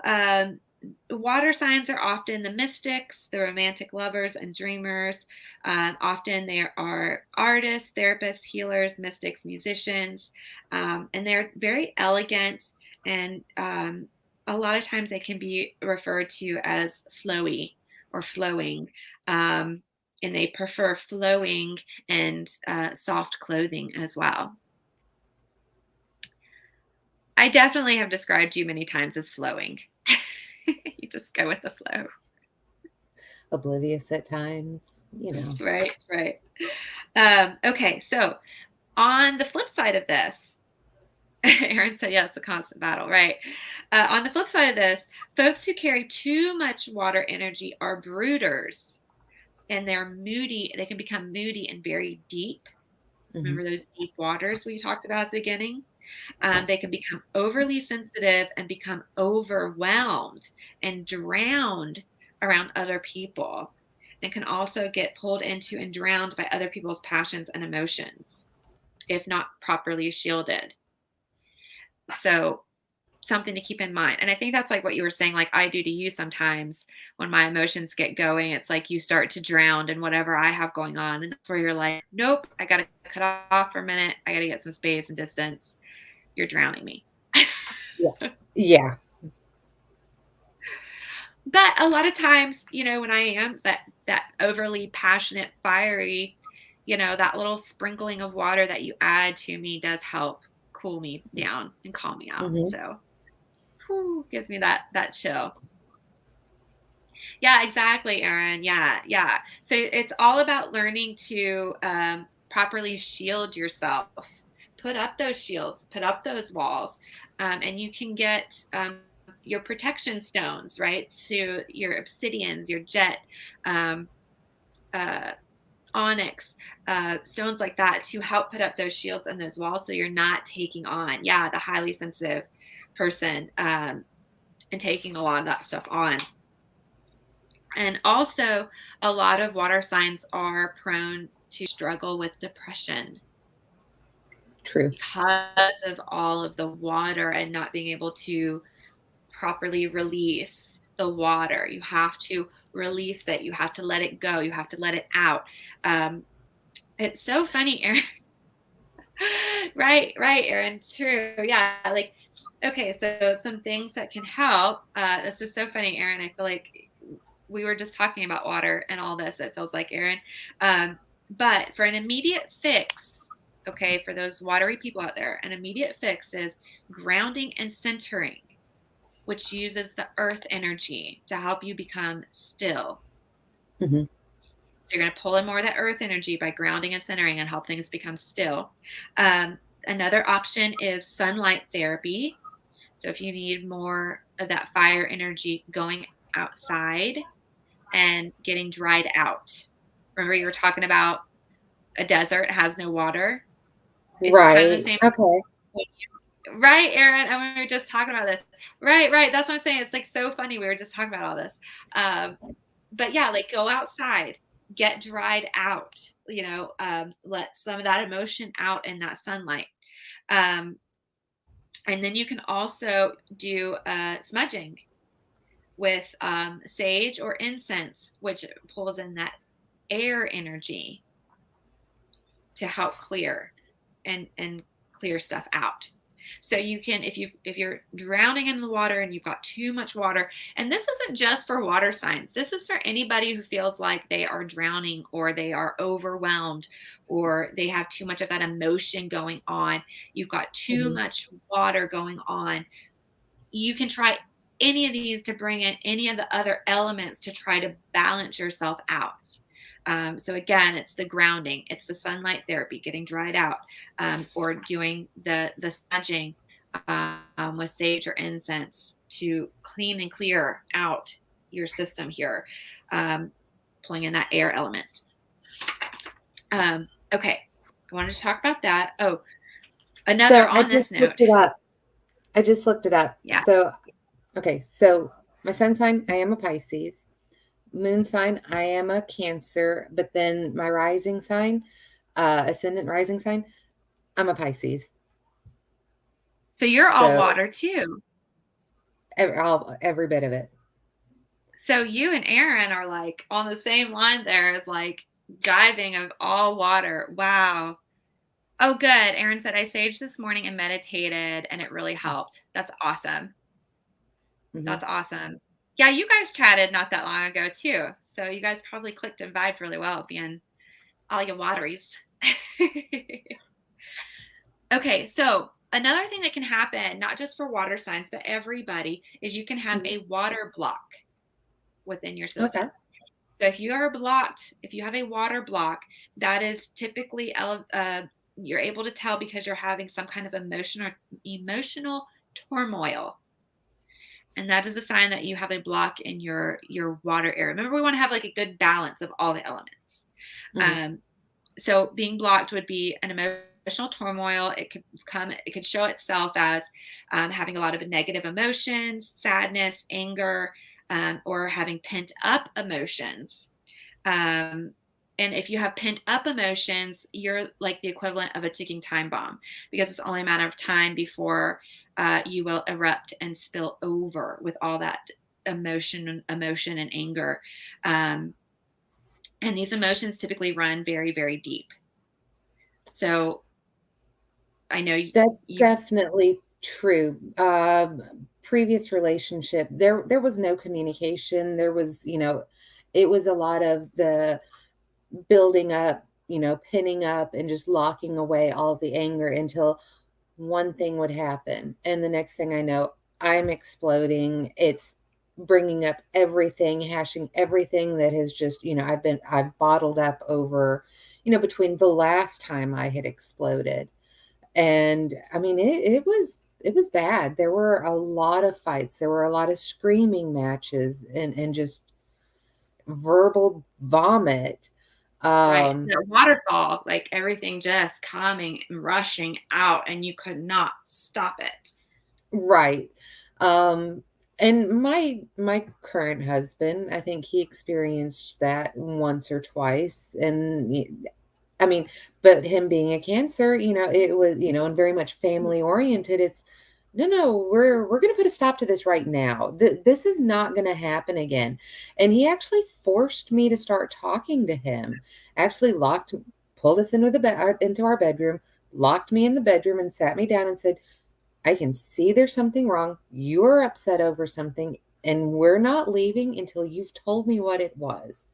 water signs are often the mystics, the romantic lovers, and dreamers. Often they are artists, therapists, healers, mystics, musicians, and they're very elegant. And a lot of times they can be referred to as flowy or flowing. Um, and they prefer flowing and soft clothing as well. I definitely have described you many times as flowing. You just go with the flow. Oblivious at times. Right, right. Okay, so on the flip side of this, Aaron said, yes, a constant battle, right? On the flip side of this, folks who carry too much water energy are brooders and they're moody. They can become moody and very deep. Mhm. Remember those deep waters we talked about at the beginning? They can become overly sensitive and become overwhelmed and drowned around other people, and can also get pulled into and drowned by other people's passions and emotions if not properly shielded. So, something to keep in mind. And I think that's like what you were saying, like I do to you sometimes when my emotions get going. It's like you start to drown in whatever I have going on. And that's where you're like, nope, I got to cut off for a minute. I got to get some space and distance. You're drowning me. Yeah. Yeah. But a lot of times, when I am that overly passionate, fiery, that little sprinkling of water that you add to me does help cool me down and calm me out. Mhm. So, whew, gives me that chill. Yeah, exactly, Erin. Yeah, yeah. So it's all about learning to properly shield yourself. Put up those shields, put up those walls, and you can get your protection stones, right? So your obsidians, your jet, um, uh, onyx, stones like that to help put up those shields and those walls so you're not taking on, yeah, the highly sensitive person and taking a lot of that stuff on. And also, a lot of water signs are prone to struggle with depression True. because of all of the water and not being able to properly release the water. You have to release it, you have to let it go, you have to let it out. It's so funny, Erin. Right, Erin. True. Yeah. Like, okay, so some things that can help. This is so funny, Erin. I feel like we were just talking about water and all this. It feels like, Erin. But for an immediate fix, okay, for those watery people out there, an immediate fix is grounding and centering, which uses the earth energy to help you become still. Mm-hmm. So you're going to pull in more of that earth energy by grounding and centering and help things become still. Another option is sunlight therapy. So if you need more of that fire energy, going outside and getting dried out. Remember, you were talking about a desert has no water. It's kind of the Right. same. Okay. Right, Erin. And we were just talking about this. Right. That's what I'm saying. It's like so funny. We were just talking about all this. But yeah, like go outside, get dried out, let some of that emotion out in that sunlight. And then you can also do smudging with sage or incense, which pulls in that air energy to help clear and clear stuff out. So you can, if you're drowning in the water and you've got too much water, and this isn't just for water signs, this is for anybody who feels like they are drowning or they are overwhelmed or they have too much of that emotion going on. You've got too Mm-hmm. much water going on. You can try any of these to bring in any of the other elements to try to balance yourself out. So again, it's the grounding, it's the sunlight therapy, getting dried out, or doing the smudging with sage or incense to clean and clear out your system here, pulling in that air element. Okay, I wanted to talk about that. Oh, So another I on this just note. looked it up. I just looked it up. Yeah. So, okay. So my sun sign, I am a Pisces. Moon sign, I am a Cancer. But then my rising sign, ascendant rising sign, I'm a Pisces. So you're all So water too. every bit of it. So you and Aaron are like on the same line there as like jiving of all water. Wow. Oh, good. Aaron said, I saged this morning and meditated and it really helped. That's awesome. Mm-hmm. That's awesome. Yeah, you guys chatted not that long ago too. So you guys probably clicked and vibed really well being all your wateries. Okay, so another thing that can happen, not just for water signs, but everybody, is you can have Mm-hmm. a water block within your Okay. system. So if you are blocked, if you have a water block, that is typically you're able to tell because you're having some kind of emotional turmoil. And that is a sign that you have a block in your water area. Remember, we want to have like a good balance of all the elements. Mm-hmm. So being blocked would be an emotional turmoil. It could show itself as having a lot of negative emotions, sadness, anger, or having pent up emotions. And if you have pent up emotions, you're like the equivalent of a ticking time bomb because it's only a matter of time before you will erupt and spill over with all that emotion and anger. And these emotions typically run very, very deep. So I know That's you've definitely true. Previous relationship, there was no communication. There was, it was a lot of the building up, pinning up and just locking away all the anger until one thing would happen. And the next thing I know, I'm exploding. It's bringing up everything, hashing everything that has just, I've bottled up over, between the last time I had exploded. And I mean, it was bad. There were a lot of fights. There were a lot of screaming matches and just verbal vomit. right. Um, The waterfall, like everything just coming and rushing out, and you could not stop it. right. And my current husband, I think he experienced that once or twice. And I mean, but him being a Cancer, it was, and very much family oriented. It's no, we're going to put a stop to this right now. This is not going to happen again. And he actually forced me to start talking to him. Actually pulled us into into our bedroom, locked me in the bedroom, and sat me down and said, I can see there's something wrong. You're upset over something, and we're not leaving until you've told me what it was.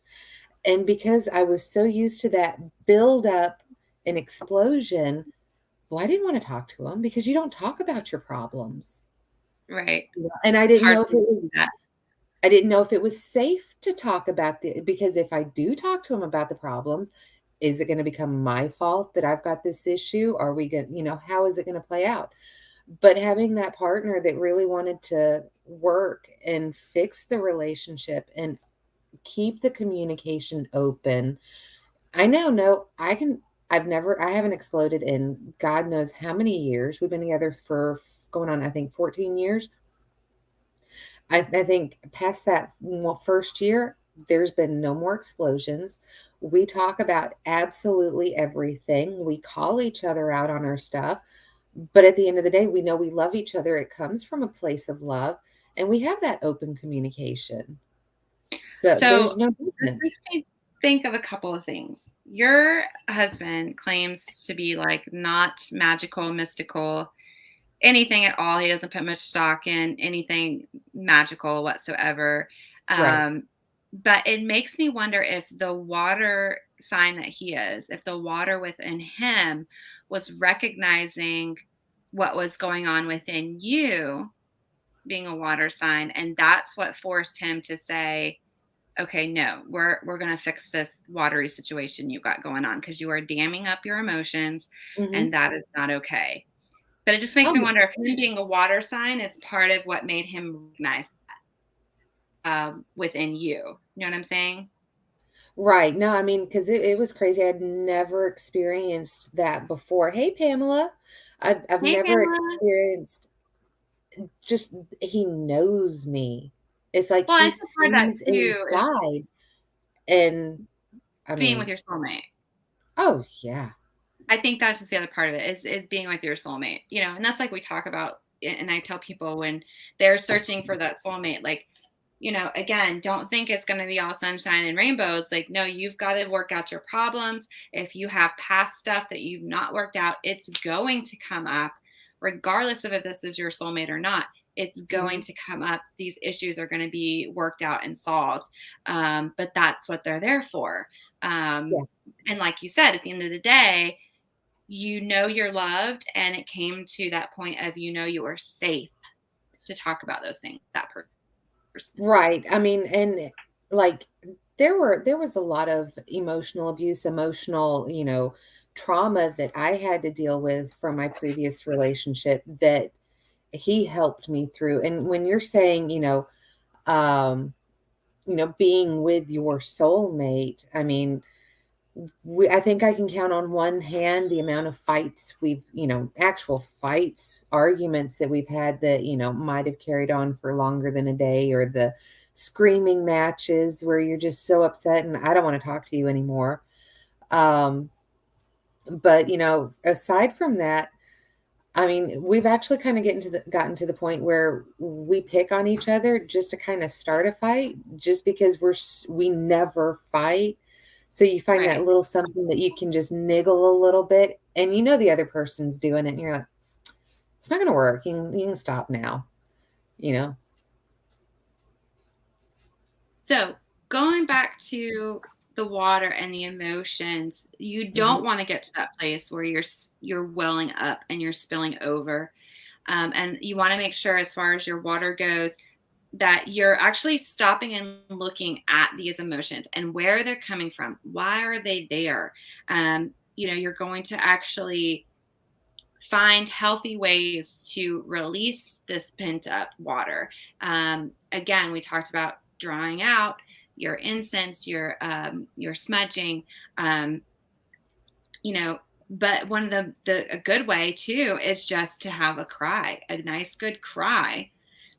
And because I was so used to that build up and explosion, well, I didn't want to talk to him because you don't talk about your problems. Right. And I It's didn't hard know if to it was do that. I didn't know if it was safe to talk about because if I do talk to him about the problems, is it going to become my fault that I've got this issue? Are we going, how is it going to play out? But having that partner that really wanted to work and fix the relationship and keep the communication open, I now know I haven't exploded in God knows how many years. We've been together for going on, I think, 14 years. I think past that first year, there's been no more explosions. We talk about absolutely everything. We call each other out on our stuff. But at the end of the day, we know we love each other. It comes from a place of love, and we have that open communication. So So there's no this judgment. makes me think of a couple of things. Your husband claims to be like not magical, mystical, anything at all. He doesn't put much stock in anything magical whatsoever. Right. Um, but it makes me wonder if the water sign that he is, if the water within him was recognizing what was going on within you, being a water sign, and that's what forced him to say, okay, no, we're gonna fix this watery situation you got going on because you are damming up your emotions, Hmm. and that is not okay. But it just makes me Oh, wonder if him being a water sign is part of what made him recognize within you. You know what I'm saying? right. No, I mean, because it was crazy. I'd never experienced that before. Hey, Pamela. I've Hey, never Pamela. experienced just he knows me. It's like Well, he I think part of that sees too is inside. And I being with mean, your soulmate. oh yeah. I think that's just the other part of it is being with your soulmate, and that's like we talk about, and I tell people when they're searching for that soulmate, like, again, don't think it's going to be all sunshine and rainbows. Like, no, you've got to work out your problems. If you have past stuff that you've not worked out, it's going to come up, regardless of if this is your soulmate or not. It's going Mhm. to come up. These issues are going to be worked out and solved. But that's what they're there for. Yeah. And like you said, at the end of the day, you're loved, and it came to that point of you are safe to talk about those things, that person. Right. I mean, and like there was a lot of emotional abuse, emotional, trauma that I had to deal with from my previous relationship that he helped me through. And when you're saying, um, being with your soulmate, I mean, I think I can count on one hand the amount of fights actual fights, arguments that we've had that, might have carried on for longer than a day, or the screaming matches where you're just so upset and I don't want to talk to you anymore. Um, but, aside from that, I mean, we've actually kind of gotten to the point where we pick on each other just to kind of start a fight, just because we never fight. So you find that Right. little something that you can just niggle a little bit, and the other person's doing it, and you're like, it's not going to work. You can stop now. You know. So going back to the water and the emotions, you Mhm. don't want to get to that place where you're welling up and you're spilling over. And you want to make sure, as far as your water goes, that you're actually stopping and looking at these emotions and where they're coming from. Why are they there? You're going to actually find healthy ways to release this pent up water. Again, we talked about drawing out your incense, your smudging, um, you know. But one of a good way too is just to have a cry, a nice good cry,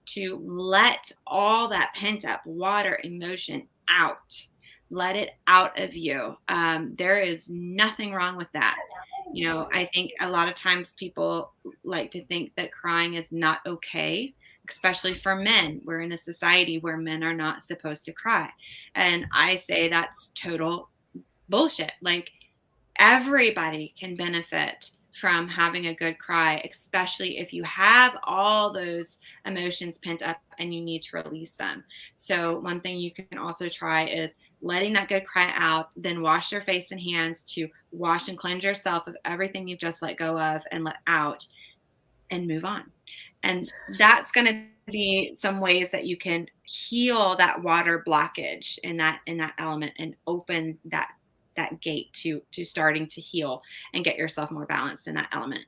to let all that pent up water emotion out. Let it out of you. There is nothing wrong with that. I think a lot of times people like to think that crying is not okay, especially for men. We're in a society where men are not supposed to cry. And I say that's total bullshit. Like, everybody can benefit from having a good cry, especially if you have all those emotions pent up and you need to release them. So one thing you can also try is letting that good cry out, then wash your face and hands to wash and cleanse yourself of everything you've just let go of and let out, and move on. And that's going to be some ways that you can heal that water blockage in that element, and open that gate to starting to heal and get yourself more balanced in that element.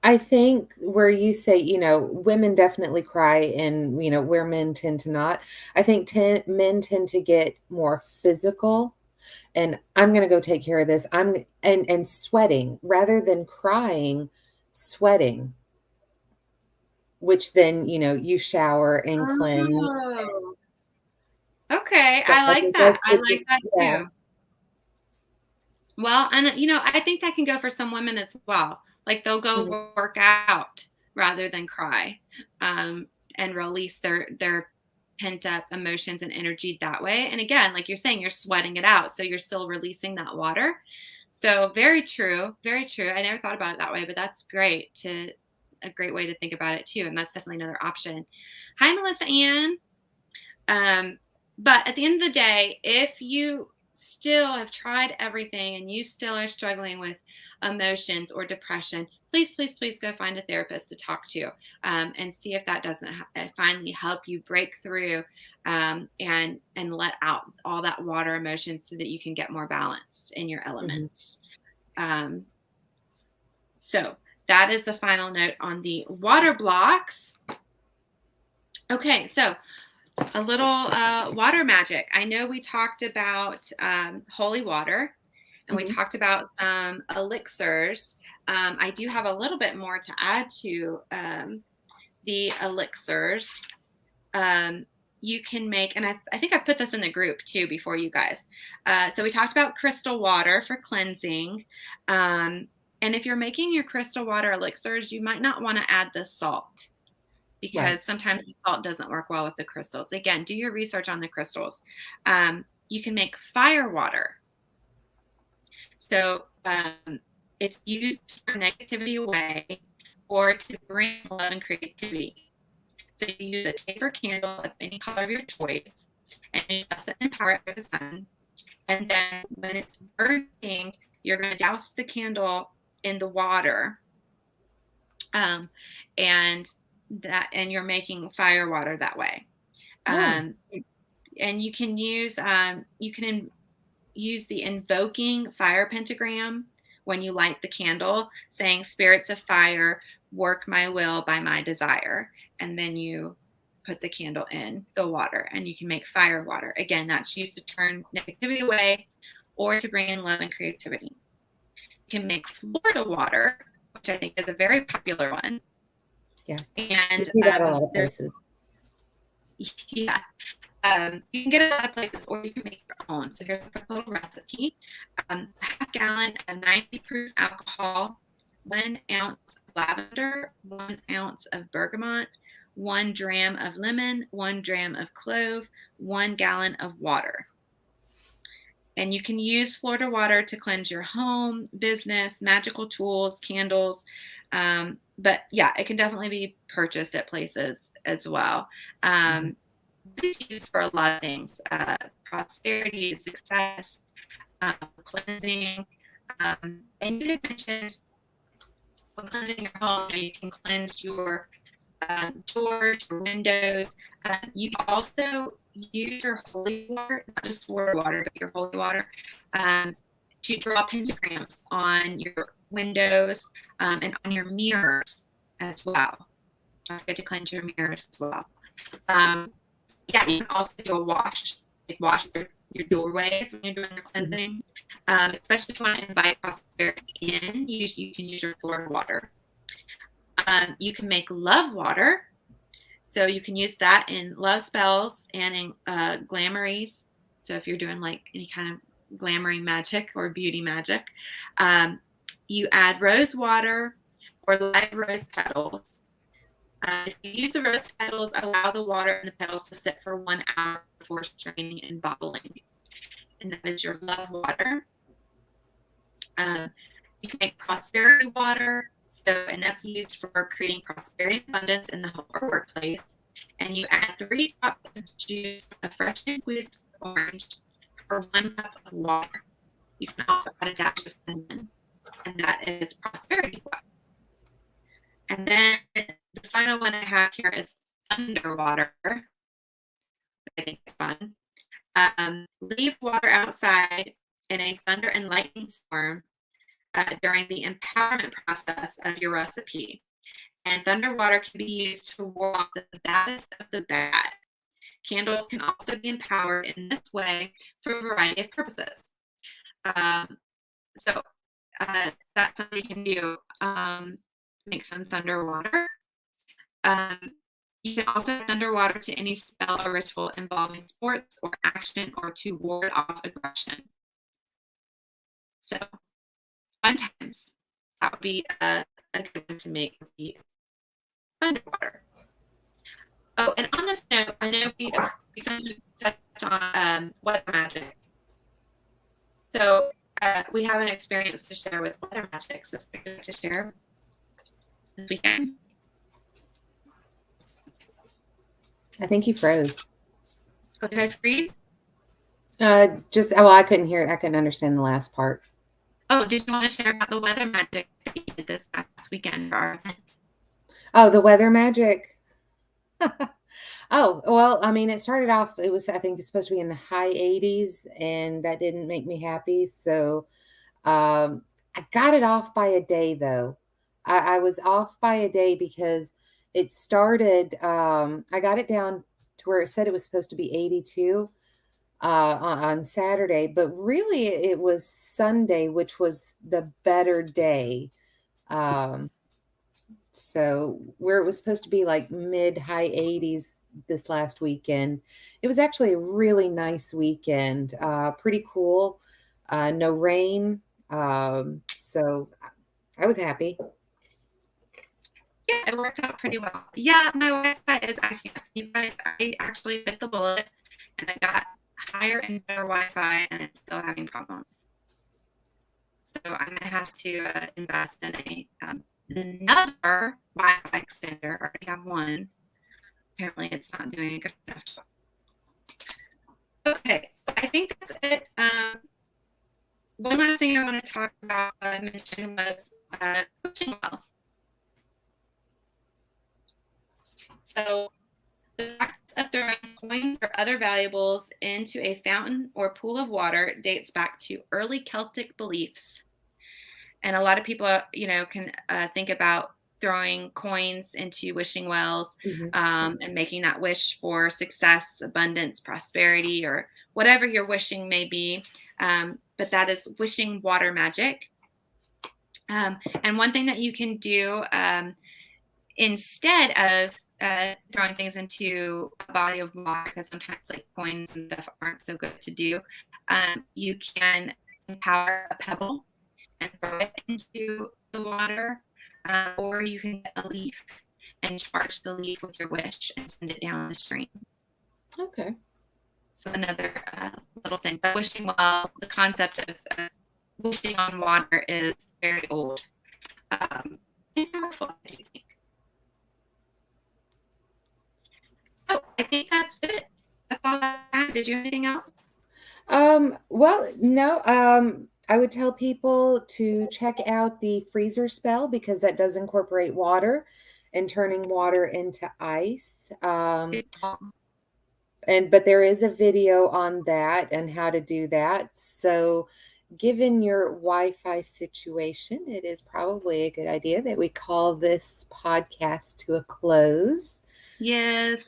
I think where you say, women definitely cry and, where men tend to not. I think men tend to get more physical, and I'm going to go take care of this. And sweating rather than crying, sweating, which then, you shower and cleanse. Oh, okay. So I I like think that. that's I the like that yeah. too. Well, and I think that can go for some women as well. Like they'll Mhm, go work out rather than cry, and release their pent up emotions and energy that way. And again, like you're saying, you're sweating it out, so you're still releasing that water. So very true, very true. I never thought about it that way, but that's great to a great way to think about it too. And that's definitely another option. Hi, Melissa Ann. Um, but at the end of the day, if you still have tried everything and you still are struggling with emotions or depression, please, please, please go find a therapist to talk to, and see if that doesn't finally help you break through, and let out all that water emotions so that you can get more balanced in your mhm. elements. Um, so that is the final note on the water blocks. Okay, so a little water magic. I know we talked about holy water, and we Mhm. talked about some elixirs. I do have a little bit more to add to the elixirs. Um, you can make, and I think I put this in the group too before you guys. So we talked about crystal water for cleansing. And if you're making your crystal water elixirs, you might not want to add the salt, because Right. sometimes the salt doesn't work well with the crystals. Again, do your research on the crystals. You can make fire water. So it's used for negativity away or to bring love and creativity. So you use a taper candle of any color of your choice, and you dust it in power of the sun. And then when it's burning, you're going to douse the candle in the water, um, and you're making fire water that way. Oh, Um, and you can use the invoking fire pentagram when you light the candle, saying, "Spirits of fire, work my will by my desire," and then you put the candle in the water, and you can make fire water. Again, that's used to turn negativity away or to bring in love and creativity. You can make Florida water, which I think is a very popular one. yeah. You And see that a lot of there's places. yeah, you can get it a lot of places, or you can make your own. So here's a little recipe: a half gallon of 90 proof alcohol, 1 ounce of lavender, 1 ounce of bergamot, 1 dram of lemon, 1 dram of clove, 1 gallon of water. And you can use Florida water to cleanse your home, business, magical tools, candles. But yeah, it can definitely be purchased at places as well. Mhm. It's used for a lot of things: prosperity, success, cleansing. And you had mentioned when cleansing your home, you can cleanse your doors, your windows. You can also use your holy water, not just water, but your holy water, to draw pentagrams on your windows, and on your mirrors as well. Don't forget to cleanse your mirrors as well. Um, yeah, you can also do a wash, like wash your doorways when you're doing your Mhm. cleansing. Especially if you want to invite prosperity in, you can use your Florida water. You can make love water. So you can use that in love spells and in glamories. So if you're doing like any kind of glamory magic or beauty magic, um, you add rose water or live rose petals. If you use the rose petals, allow the water and the petals to sit for 1 hour before straining and bottling. And that is your love water. You can make prosperity water, and that's used for creating prosperity and abundance in the home or workplace. And you add 3 drops of juice of freshly squeezed orange for 1 cup of water. You can also add a dash of cinnamon, and that is prosperity water. And then the final one I have here is underwater. I think it's fun. Leave water outside in a thunder and lightning storm during the empowerment process of your recipe. And thunder water can be used to ward off the baddest of the bad. Candles can also be empowered in this way for a variety of purposes. So that's something you can do. Make some thunder water. You can also add thunder water to any spell or ritual involving sports or action or to ward off aggression. So, fun times. That would be a good one to make the thunder water. Oh, and on this note, I know we touched on weather magic. So we have an experience to share with weather magic. So to share this weekend. I think you froze. Oh, did I freeze? I couldn't hear it. I couldn't understand the last part. Oh, did you want to share about the weather magic that you did this past weekend for our event? Oh, the weather magic. Oh, well, I mean, it started off, I think it's supposed to be in the high 80s, and that didn't make me happy. So I got it off by a day, though. I was off by a day because it started, I got it down to where it said it was supposed to be 82 on Saturday, but really it was Sunday, which was the better day. So where it was supposed to be like mid high 80s this last weekend, it was actually a really nice weekend. Pretty cool. No rain. So I was happy. Yeah, it worked out pretty well. Yeah, my Wi-Fi is actually, you guys, I actually bit the bullet and I got higher and better Wi-Fi and it's still having problems. So I might have to invest in another Wi-Fi extender. I already have one. Apparently it's not doing a good enough job. Okay, so I think that's it. One last thing I want to talk about, I mentioned, was wishing wells. So the practice of throwing coins or other valuables into a fountain or pool of water dates back to early Celtic beliefs. And a lot of people, can think about throwing coins into wishing wells and making that wish for success, abundance, prosperity, or whatever your wishing may be. But that is wishing water magic. And one thing that you can do instead of throwing things into a body of water, because sometimes like coins and stuff aren't so good to do, you can empower a pebble and throw it into the water, or you can get a leaf and charge the leaf with your wish and send it down the stream. Okay. So another little thing. But wishing well, the concept of wishing on water is very old and powerful, I do think. So I think that's it. That's all I have. Did you have anything else? Well, no. I would tell people to check out the freezer spell because that does incorporate water and turning water into ice. But there is a video on that and how to do that. So given your Wi-Fi situation, it is probably a good idea that we call this podcast to a close. Yes.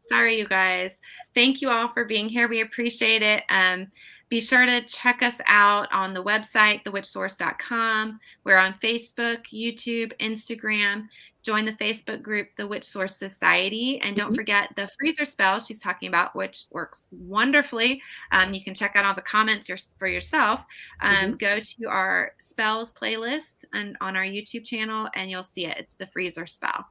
Sorry, you guys. Thank you all for being here. We appreciate it. Be sure to check us out on the website, thewitchsource.com. We're on Facebook, YouTube, Instagram. Join the Facebook group, The Witch Source Society. And don't forget the freezer spell she's talking about, which works wonderfully. You can check out all the comments for yourself. Go to our spells playlist and on our YouTube channel, and you'll see it. It's the freezer spell.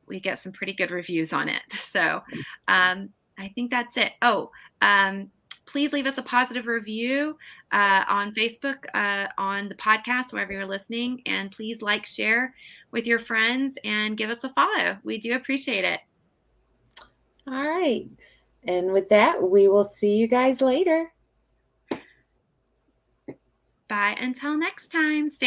We get some pretty good reviews on it. So I think that's it. please leave us a positive review on Facebook, on the podcast, wherever you're listening. And please like, share with your friends, and give us a follow. We do appreciate it. All right. And with that, we will see you guys later. Bye until next time. Stay